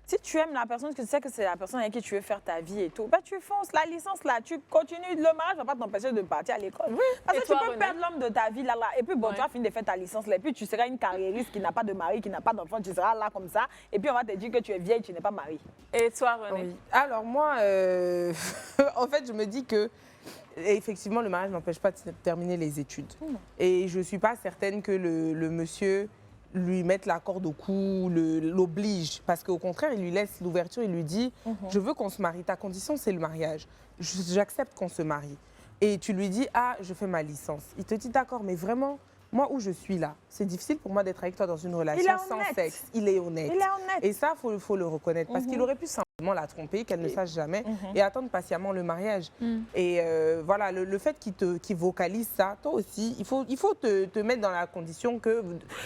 Si tu aimes la personne, que tu sais que c'est la personne avec qui tu veux faire ta vie et tout, bah tu fonces. La licence là, tu continues. Le mariage ne va pas t'empêcher de partir à l'école. Oui. Parce Et que toi, tu peux René? perdre l'homme de ta vie là. Et puis bon, tu vas finir de faire ta licence là. Et puis tu seras une carriériste qui n'a pas de mari, qui n'a pas d'enfant. Tu seras là comme ça. Et puis on va te dire que tu es vieille, tu n'es pas mariée. Et toi, René? Oui. Alors moi, en fait, je me dis que effectivement, le mariage n'empêche pas de terminer les études. Et je ne suis pas certaine que le monsieur lui mette la corde au cou, l'oblige. Parce qu'au contraire, il lui laisse l'ouverture, il lui dit « Je veux qu'on se marie, ta condition, c'est le mariage. J'accepte qu'on se marie. » Et tu lui dis « Ah, je fais ma licence. » Il te dit « D'accord, mais vraiment, moi où je suis là, c'est difficile pour moi d'être avec toi dans une relation sans honnête. sexe. » Il est honnête. Il est honnête. Et ça, il faut le reconnaître. Parce qu'il aurait pu simplement la tromper, qu'elle ne sache jamais, et attendre patiemment le mariage. Et voilà, le fait qu'il vocalise ça, toi aussi, il faut te mettre dans la condition que...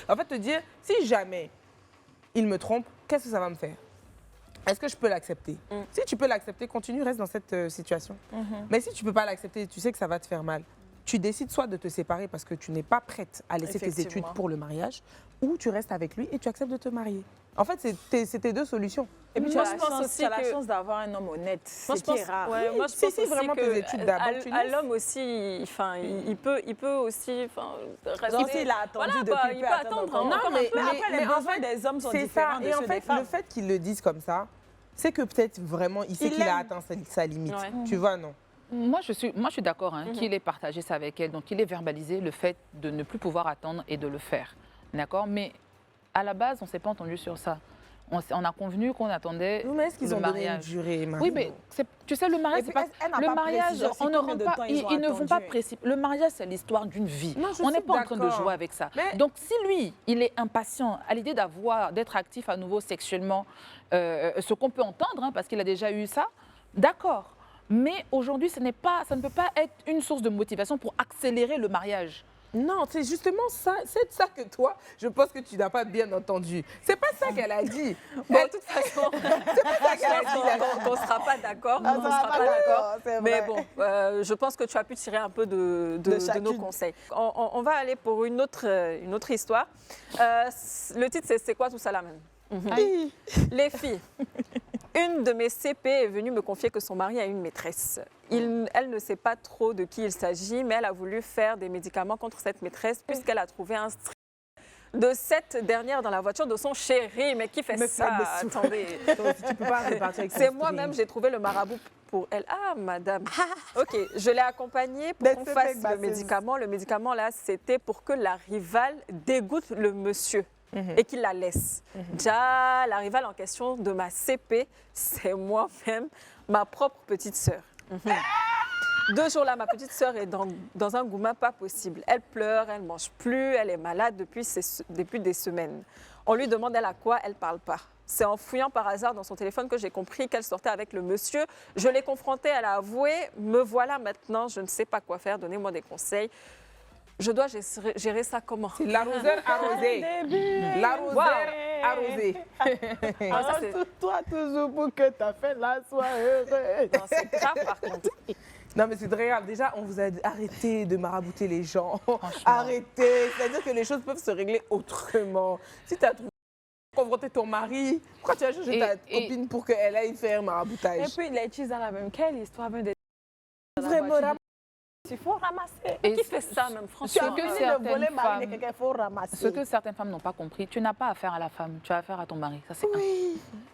En fait, te dire, si jamais il me trompe, qu'est-ce que ça va me faire? Est-ce que je peux l'accepter? Si tu peux l'accepter, continue, reste dans cette situation. Mais si tu ne peux pas l'accepter, tu sais que ça va te faire mal. Tu décides soit de te séparer parce que tu n'es pas prête à laisser tes études Effectivement. pour le mariage, ou tu restes avec lui et tu acceptes de te marier. En fait, c'est tes deux solutions. Et puis Moi, tu as je la pense chance, aussi tu as la que- chance d'avoir un homme honnête. Moi, C'est qui est rare. ouais, moi, je Si, pense si, aussi vraiment, que tes études d'abord, tu à laisses. l'homme aussi, il peut aussi rester. Genre, s'il a attendu Voilà, depuis, quoi, il il peut peut attendre attendre. encore. encore mais- un peu. mais- Après, les en besoins fait, des hommes sont C'est différents ça. de Et en ceux des fait, femmes. le fait qu'ils le disent comme ça, c'est que peut-être vraiment, il sait Il qu'il a aime. atteint sa limite. Ouais. Tu vois, non? Moi, je suis d'accord qu'il ait partagé ça avec elle, donc il ait verbalisé le fait de ne plus pouvoir attendre et de le faire. D'accord? Mais à la base, on ne s'est pas entendu sur ça. On a convenu qu'on attendait Mais est-ce qu'ils le ont donné une mariage. durée, Marie? Oui, mais tu sais, le mariage, Et c'est puis, pas. elle n'a Le pas mariage, précisé aussi on ne combien rentre de pas. temps ils ont Ils ne vont pas attendu. précipiter. Le mariage, c'est l'histoire d'une vie. Non, je On suis n'est pas en train de d'accord. jouer avec ça. Mais- Donc, si lui, il est impatient à l'idée d'être actif à nouveau sexuellement, ce qu'on peut entendre, parce qu'il a déjà eu ça, d'accord. Mais aujourd'hui, ça ne peut pas être une source de motivation pour accélérer le mariage. Non, c'est justement ça. C'est ça que toi, je pense que tu n'as pas bien entendu. C'est pas ça qu'elle a dit. Bon, de toute façon, C'est pas ça qu'elle a dit. on ne sera pas d'accord. Ah, On ça ne va sera pas pas d'accord. d'accord, c'est Mais vrai. bon, je pense que tu as pu tirer un peu de chacune. nos conseils. On va aller pour une autre histoire. Le titre, c'est quoi tout ça là même? Les filles. Une de mes CP est venue me confier que son mari a une maîtresse. Elle ne sait pas trop de qui il s'agit, mais elle a voulu faire des médicaments contre cette maîtresse puisqu'elle a trouvé un de cette dernière dans la voiture de son chéri. Mais qui fait Me ça? fait des sous. Attendez. Donc, tu peux pas repartir avec C'est ton moi-même, string. j'ai trouvé le marabout pour elle. Ah, madame. OK, je l'ai accompagnée pour Mais qu'on c'est fasse avec ma le médicament. Le médicament, là, c'était pour que la rivale dégoûte le monsieur et qu'il la laisse. Déjà, la rivale en question de ma CP, c'est moi-même, ma propre petite sœur. 2 jours là, ma petite sœur est dans un gourmand pas possible. Elle pleure, elle ne mange plus, elle est malade depuis des semaines. On lui demande elle a quoi, elle ne parle pas. C'est en fouillant par hasard dans son téléphone que j'ai compris qu'elle sortait avec le monsieur. Je l'ai confrontée, elle a avoué. Me voilà maintenant, je ne sais pas quoi faire, donnez-moi des conseils. Je dois gérer ça comment? C'est l'arroseur arrosé. L'arroseur arrosé. Ah, ça, c'est- Toi toujours pour que tu as fait la soirée. non, c'est grave par contre. Non, mais c'est très grave. Déjà, on vous a dit arrêtez de marabouter les gens. Arrêtez. C'est-à-dire que les choses peuvent se régler autrement. Si tu as confronté ton mari, pourquoi tu as cherché ta copine pour qu'elle aille faire Et maraboutage? puis les cheese dans la même. Quelle histoire même de. Vraiment, Il faut ramasser. Et Qui fait ça même, Tu franchement? as que fini de certaines voler Marie, femmes- mais quelqu'un, il faut ramasser. Ce que certaines femmes n'ont pas compris, tu n'as pas affaire à la femme, tu as affaire à ton mari. Ça, c'est un.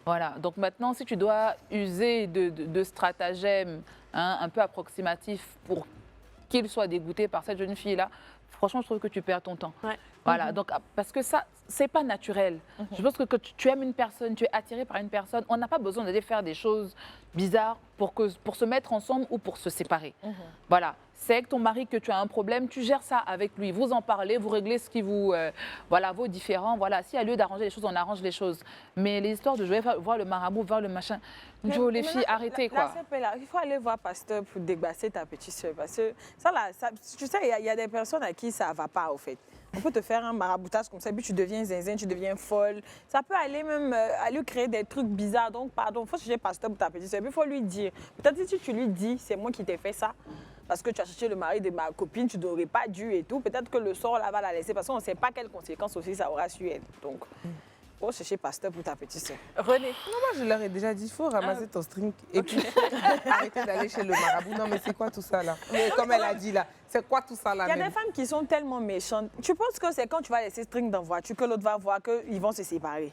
Voilà. Donc maintenant, si tu dois user de stratagèmes un peu approximatifs pour qu'il soit dégoûté par cette jeune fille-là, franchement, je trouve que tu perds ton temps. Ouais. Voilà. Donc, parce que ça, c'est pas naturel. Je pense que quand tu aimes une personne, tu es attiré par une personne, on n'a pas besoin d'aller faire des choses bizarres pour se mettre ensemble ou pour se séparer. Voilà. C'est avec ton mari que tu as un problème, tu gères ça avec lui. Vous en parlez, vous réglez ce qui vous, vos différends. Voilà. S'il y a lieu d'arranger les choses, on arrange les choses. Mais les histoires de jouer, voir le marabout, voir le machin, Joe, les filles, arrêtez quoi. Il faut aller voir pasteur pour débasser ta petite soeur. Parce que ça, là, tu sais, il y a des personnes à qui ça ne va pas, au fait. On peut te faire un maraboutage comme ça, puis tu deviens zinzin, tu deviens folle. Ça peut aller même aller créer des trucs bizarres. Donc, pardon, il faut chercher pasteur pour ta petite soeur. Puis il faut lui dire. Peut-être si tu lui dis, c'est moi qui t'ai fait ça. Parce que tu as cherché le mari de ma copine, tu n'aurais pas dû et tout. Peut-être que le sort là va la laisser parce qu'on ne sait pas quelles conséquences aussi ça aura su elle. Donc, il faut chercher pasteur pour ta petite soeur. René, Moi, je leur ai déjà dit, il faut ramasser ton string et puis arrêter d'aller chez le marabout. Non, mais c'est quoi tout ça là? Mais comme elle a dit là, c'est quoi tout ça là Il y a même? des femmes qui sont tellement méchantes. Tu penses que c'est quand tu vas laisser string dans la voiture que l'autre va voir qu'ils vont se séparer?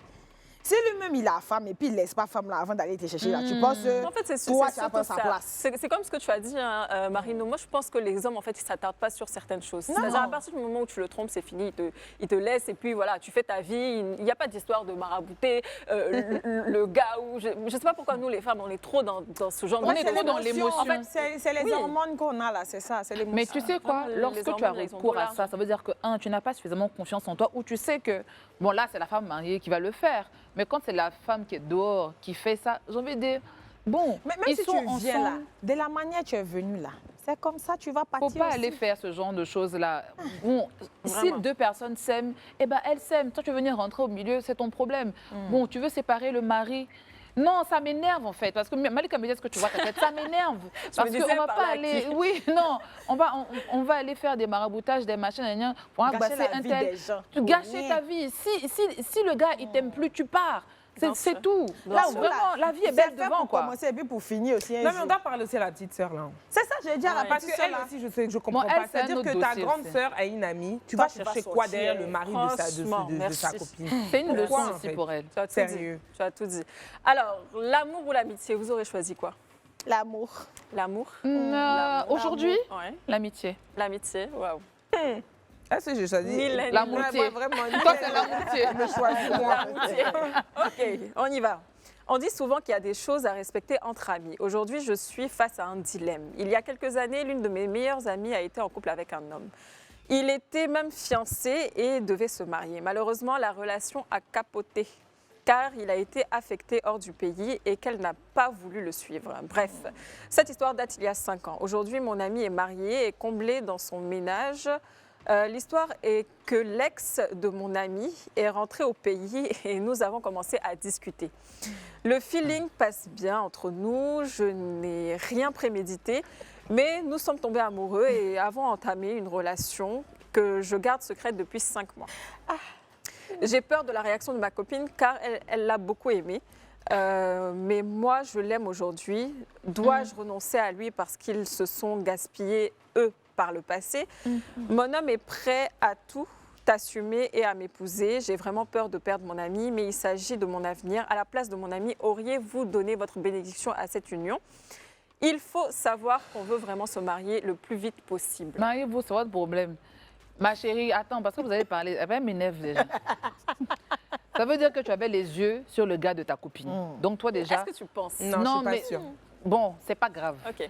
Si lui-même il a femme et puis il ne laisse pas femme là avant d'aller te chercher là, tu penses que en fait, c'est toi tu surtout vas prendre sa ça. place? C'est comme ce que tu as dit, hein, Marino. Moi, je pense que les hommes, en fait, ils ne s'attardent pas sur certaines choses. C'est-à-dire, à partir du moment où tu le trompes, c'est fini. Il te laisse et puis voilà, tu fais ta vie. Il n'y a pas d'histoire de marabouter le gars. Je ne sais pas pourquoi nous, les femmes, on est trop dans ce genre On de est trop dans l'émotion. En fait, c'est les Oui. hormones qu'on a là, c'est ça, c'est l'émotion. Mais tu sais quoi, Les lorsque tu as hormones, ils ont recours à trop ça, ça veut dire que, tu n'as pas suffisamment confiance en toi ou tu sais que, bon là, c'est la femme mariée qui va le faire. Mais quand c'est la femme qui est dehors, qui fait ça, j'ai envie de dire, bon, Mais même ils si sont tu viens là, ensemble. de la manière tu es venu là, c'est comme ça, tu vas Il partir ne faut pas aussi. aller faire ce genre de choses-là. Bon, si Vraiment. 2 personnes s'aiment, eh ben elles s'aiment. Toi, tu veux venir rentrer au milieu, c'est ton problème. Bon, tu veux séparer le mari. Non, ça m'énerve en fait, parce que Malika me dit ce que tu vois ta tête, ça m'énerve. Parce me qu'on disais va par pas là à aller, qui? oui, non, on va aller faire des maraboutages, des machins, gna, gna, pour Gâcher agresser la un vie tel. des gens. Tu gâcher ta vie. Si le gars il t'aime plus, tu pars. Bien C'est sûr. tout. Bien Là, sûr. vraiment, la vie est C'est belle fait devant pour quoi. commencer et puis pour finir aussi un Non, mais on jour. doit parler aussi à la petite sœur là. C'est ça, j'ai dit à la Ouais. Parce petite sœur qu'elle là. aussi, je sais que je comprends Bon, elle, pas. c'est un C'est-à-dire autre que ta dossier grande aussi. sœur a une amie, tu Toi, vas tu vas chercher sortir. quoi derrière le mari de Franchement, sa merci. copine? C'est une leçon Pourquoi, en aussi fait? pour elle. Tu as tout Sérieux. dit. Tu as tout dit. Alors, l'amour ou l'amitié, vous aurez choisi quoi? L'amour. L'amour? Aujourd'hui, Ouais. l'amitié. L'amitié, waouh. Est-ce que j'ai choisi? Millénaire. La moitié. Moi, vraiment, Toi, c'est la moitié. Je me choisis moi. L'amitié. OK, on y va. On dit souvent qu'il y a des choses à respecter entre amis. Aujourd'hui, je suis face à un dilemme. Il y a quelques années, l'une de mes meilleures amies a été en couple avec un homme. Il était même fiancé et devait se marier. Malheureusement, la relation a capoté car il a été affecté hors du pays et qu'elle n'a pas voulu le suivre. Bref, cette histoire date il y a 5 ans. Aujourd'hui, mon ami est marié et comblé dans son ménage. L'histoire est que l'ex de mon ami est rentré au pays et nous avons commencé à discuter. Le feeling passe bien entre nous, je n'ai rien prémédité, mais nous sommes tombés amoureux et avons entamé une relation que je garde secrète depuis 5 mois. J'ai peur de la réaction de ma copine car elle l'a beaucoup aimé. Mais moi, je l'aime aujourd'hui. Dois-je renoncer à lui parce qu'ils se sont gaspillés, eux, par le passé? Mon homme est prêt à tout t'assumer et à m'épouser. J'ai vraiment peur de perdre mon ami, mais il s'agit de mon avenir. À la place de mon ami, auriez-vous donné votre bénédiction à cette union? Il faut savoir qu'on veut vraiment se marier le plus vite possible. Mariez-vous, c'est votre problème. Ma chérie, attends, parce que vous avez parlé, elle m'énerve déjà. Ça veut dire que tu avais les yeux sur le gars de ta copine. Donc toi déjà... Est-ce que tu penses? Non, je suis pas sûre. Bon, c'est pas grave. Ok.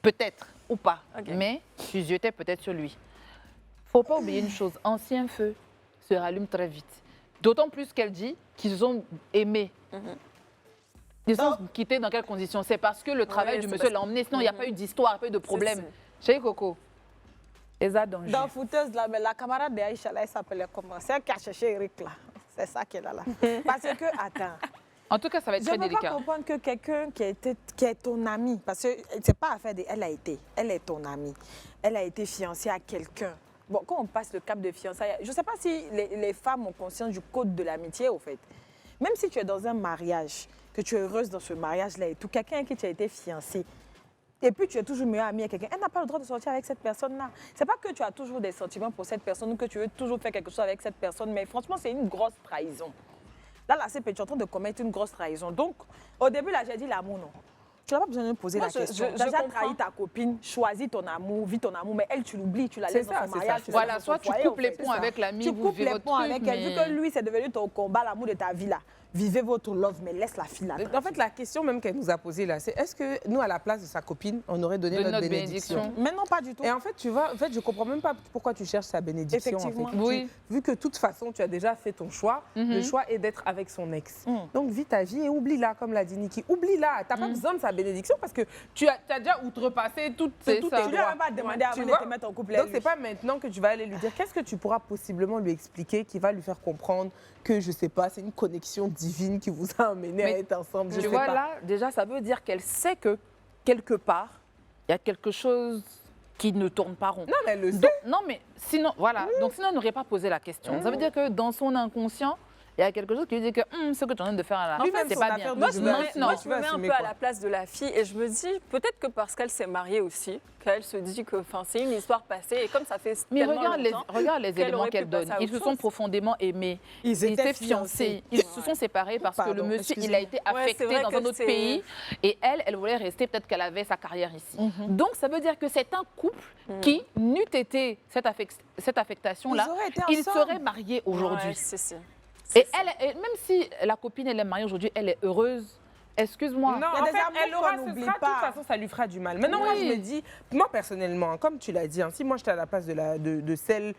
Peut-être, ou pas. Ok. Mais tu jetais peut-être sur lui. Faut pas oublier une chose, ancien feu se rallume très vite. D'autant plus qu'elle dit qu'ils se sont aimés. Ils se sont quittés dans quelles conditions? C'est parce que le travail Oui, du c'est monsieur parce- l'a emmené. Sinon, il n'y a pas eu d'histoire, il n'y a pas eu de problème. C'est- Chérie Coco, Eza danger. Dans Fouteuse, là, mais la camarade d'Aïcha, là, elle s'appelait comment? C'est elle qui a cherché Eric, là. C'est ça qu'elle a là. Parce que, attends, En tout cas, ça va être je très ne peux pas délicat. comprendre que quelqu'un qui est ton ami, parce que c'est pas affaire de elle est ton amie. Elle a été fiancée à quelqu'un. Bon, quand on passe le cap de fiançailles, je ne sais pas si les femmes ont conscience du code de l'amitié, au fait. Même si tu es dans un mariage, que tu es heureuse dans ce mariage-là et tout, quelqu'un à qui tu as été fiancée, et puis tu es toujours meilleure amie avec quelqu'un, elle n'a pas le droit de sortir avec cette personne-là. C'est pas que tu as toujours des sentiments pour cette personne ou que tu veux toujours faire quelque chose avec cette personne, mais franchement, c'est une grosse trahison. Là, tu es en train de commettre une grosse trahison. Donc, au début, là, j'ai dit l'amour, non. Tu n'as pas besoin de me poser Moi, la question. Tu as déjà trahi ta copine, choisis ton amour, vis ton amour, mais elle, tu l'oublies, tu la laisses dans son mariage. tu la Voilà, laisses soit dans tu son foyer, coupes au les fait, ponts c'est ça. avec l'ami, Tu vous coupes vivez les votre ponts truc, avec elle. Vu mais- que lui, c'est devenu ton combat, l'amour de ta vie, là. Vivez votre love, mais laisse la fille là. En fait, la question même qu'elle nous a posée là, c'est est-ce que nous, à la place de sa copine, on aurait donné De notre notre bénédiction? bénédiction. Mais non, pas du tout. Et en fait, tu vois, en fait, je comprends même pas pourquoi tu cherches sa bénédiction. Effectivement. En fait. Oui. Vu que de toute façon, tu as déjà fait ton choix, le choix est d'être avec son ex. Donc, vis ta vie et oublie-la, comme l'a dit Niki. Oublie-la. Tu n'as pas besoin de sa bénédiction parce que tu as déjà outrepassé tout C'est tout ça. tes Tu lui as droits. même pas demandé avant Tu de vois? te mettre en couple Donc, avec c'est lui. pas maintenant que tu vas aller lui dire qu'est-ce que tu pourras possiblement lui expliquer qui va lui faire comprendre que, je sais pas, c'est une connexion divine qui vous a amené à Mais être ensemble. Je Tu sais vois, pas. là, déjà, ça veut dire qu'elle sait que, quelque part, il y a quelque chose qui ne tourne pas rond. Non, mais elle le sait. Donc, non, mais sinon, voilà. Donc, sinon, elle n'aurait pas posé la question. Ça veut dire que dans son inconscient, il y a quelque chose qui lui dit que ce que tu es en train de faire là, Lui-même, c'est son pas affaire bien. de Moi, je je me vais- mets, non, moi, tu je me vas mets un assumer peu à quoi. la place de la fille et je me dis, peut-être que parce qu'elle s'est mariée aussi, qu'elle se dit que c'est une histoire passée et comme ça fait Mais tellement regarde les, longtemps, regarde les qu'elle éléments aurait pu qu'elle donne. passer à Ils autre se sont chose. profondément aimés. Ils étaient fiancés. Ils se sont séparés parce que le Pardon, monsieur, il excusez-moi. a été affecté vrai dans que un autre c'est- pays. Et elle voulait rester, peut-être qu'elle avait sa carrière ici. Donc, ça veut dire que c'est un couple qui, n'eût été cette affectation-là, Ils auraient été ils ensemble. seraient mariés aujourd'hui. Ouais, si. Et elle, même si la copine, elle est mariée aujourd'hui, elle est heureuse. Excuse-moi. Non, Il y a en des fait, amours elle aura, qu'on ce n'oublie sera, de pas. toute façon, ça lui fera du mal. Maintenant, moi, je Oui. me dis, moi, personnellement, comme tu l'as dit, hein, si moi, j'étais à la place de celle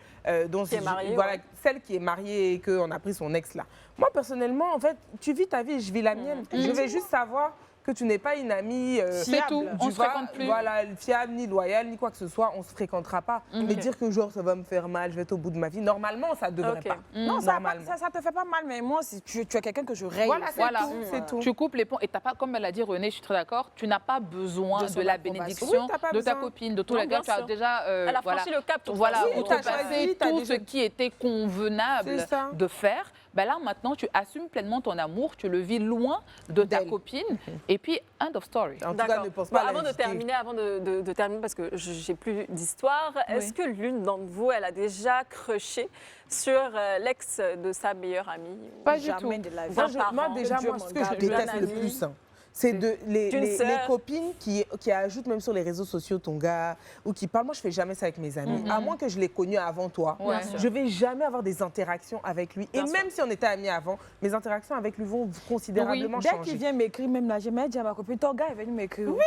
dont Qui est mariée, voilà, ouais. celle qui est mariée et qu'on a pris son ex là. Moi, personnellement, en fait, tu vis ta vie, je vis la mienne. Je vais juste savoir que tu n'es pas une amie C'est tout. On du se va- fréquente plus. Voilà, fiable, ni loyale, ni quoi que ce soit, on ne se fréquentera pas. Mais dire que genre, ça va me faire mal, je vais être au bout de ma vie, normalement, ça ne devrait Ok. pas. Non, ça Normalement. te fait pas mal, mais moi, si tu es quelqu'un que je raye. Voilà, aussi. c'est Voilà. tout, c'est tout. Tu coupes les ponts et t'as pas, comme elle a dit René, je suis très d'accord, tu n'as pas besoin De de, son la approbation. bénédiction Oui, t'as pas de ta besoin. copine, de tous Non, les gars. bien Tu as sûr. déjà Elle a voilà, franchi le cap. de toute voilà, façon. Oui, t'as outrepassé choisi, t'as tout déjà- ce qui était convenable C'est ça. de faire. Ben là, maintenant, tu assumes pleinement ton amour, tu le vis loin de ta D'elle. copine. Et puis, end of story. En tout cas, D'accord. ne pense Bon, pas à avant de l'inviter. terminer, parce que j'ai plus d'histoire, est-ce que l'une d'entre vous, elle a déjà crushé sur l'ex de sa meilleure amie? Pas du Jamais tout. de la vie. Moi, D'un parent, déjà, Dieu moi, ce m'en que garde. je déteste D'un le ami. plus, hein, c'est les D'une sœur. copines qui ajoutent même sur les réseaux sociaux ton gars ou qui parlent. Moi, je fais jamais ça avec mes amis. À moins que je l'ai connu avant toi, Ouais. je vais jamais avoir des interactions avec lui. Bien Et sûr. même si on était amis avant, mes interactions avec lui vont considérablement Dès changer. qu'il vient m'écrire, même là, j'ai dit à ma copine, ton gars est venu m'écrire. Oui.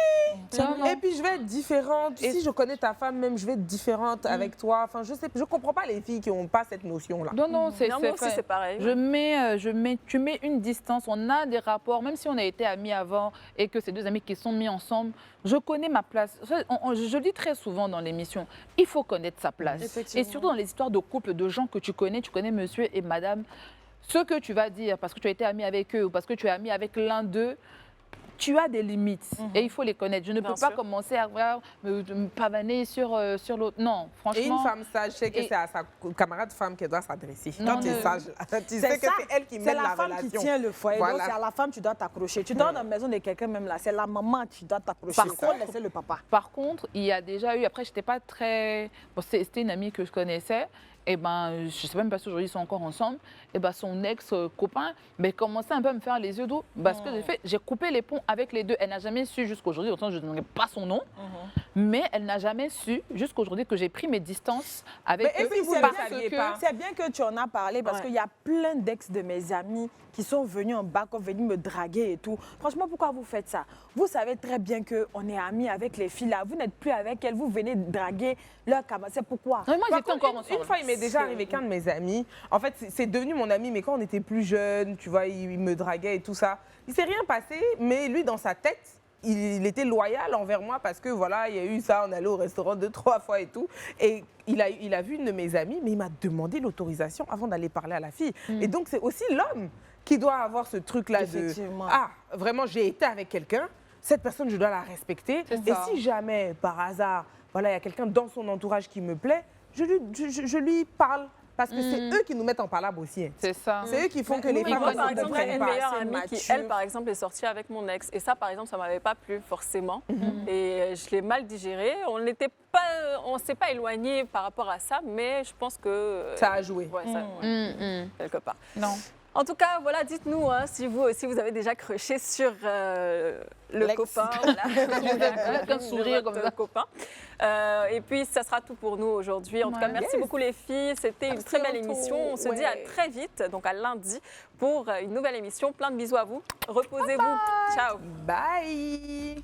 Non, non. Et puis je vais être différente. Si je connais ta femme, même je vais être différente avec toi. Enfin, je comprends pas les filles qui n'ont pas cette notion-là. Non, non, c'est Non, moi aussi, vrai. c'est pareil. Tu mets une distance, on a des rapports, même si on a été amis avant et que c'est deux amis qui sont mis ensemble, je connais ma place. Je le dis très souvent dans l'émission, il faut connaître sa place. Effectivement. Et surtout dans les histoires de couple, de gens que tu connais monsieur et madame, ce que tu vas dire parce que tu as été ami avec eux ou parce que tu es ami avec l'un d'eux, tu as des limites et il faut les connaître. Je ne Bien peux pas sûr. commencer à me pavaner sur l'autre. Non, franchement. Et une femme sage, je sais que Et- c'est à sa camarade femme qu'elle doit s'adresser. Non, Quand tu es ne- sage, tu sais que c'est elle qui C'est mène la la femme relation. qui tient le foyer. Voilà. Donc, c'est à la femme que tu dois t'accrocher. Tu dors dans la maison de quelqu'un, même là. C'est la maman qui doit t'accrocher. Par Il faut laisser le papa. Par contre, il y a déjà eu, après, j'étais pas très. Bon, c'était une amie que je connaissais. et ben, je sais même pas si aujourd'hui ils sont encore ensemble, et ben son ex-copain commençait un peu à me faire les yeux doux. Parce que j'ai coupé les ponts avec les deux. Elle n'a jamais su jusqu'aujourd'hui, autant je ne donnerai pas son nom, mais elle n'a jamais su jusqu'aujourd'hui que j'ai pris mes distances avec Mais eux. et puis, vous c'est ne bien saviez que- pas. C'est bien que tu en as parlé parce Ouais. qu'il y a plein d'ex de mes amis qui sont venus en back, venus me draguer et tout. Franchement, pourquoi vous faites ça? Vous savez très bien qu'on est amis avec les filles là. Vous n'êtes plus avec elles, vous venez draguer leur camarade. C'est pourquoi? Non, moi, ils Par étaient contre, encore ensemble. une fois, il m'est déjà arrivé qu'un de mes amis, en fait, c'est devenu mon ami, mais quand on était plus jeunes, tu vois, il me draguait et tout ça. Il s'est rien passé, mais lui, dans sa tête, il était loyal envers moi parce que voilà, il y a eu ça, on allait au restaurant 2-3 fois et tout. Et il a vu une de mes amies, mais il m'a demandé l'autorisation avant d'aller parler à la fille. Et donc, c'est aussi l'homme qui doit avoir ce truc-là de Effectivement. ah, vraiment, j'ai été avec quelqu'un, cette personne, je dois la respecter. C'est Et ça. si jamais, par hasard, voilà, il y a quelqu'un dans son entourage qui me plaît, je lui parle. Parce que c'est eux qui nous mettent en palabre aussi. Hein. C'est ça. C'est eux qui font que Mais les nous, femmes Moi, ne par se exemple, j'ai comprennent une pas. meilleure assez amie qui, mature. elle, par exemple, est sortie avec mon ex. Et ça, par exemple, ça m'avait pas plu forcément. Et je l'ai mal digéré. On s'est pas éloigné par rapport à ça, mais je pense que Ça a joué. ouais, ça, ouais, quelque part. Non. En tout cas, voilà, dites-nous hein, si vous aussi vous avez déjà crushé sur le L'ex. copain, voilà, Avec un sourire de votre comme ça. copain. Et puis, ça sera tout pour nous aujourd'hui. En tout cas, Ouais. merci beaucoup les filles. C'était une très belle émission. On se dit à très vite, donc à lundi, pour une nouvelle émission. Plein de bisous à vous. Reposez-vous. Ciao. Bye.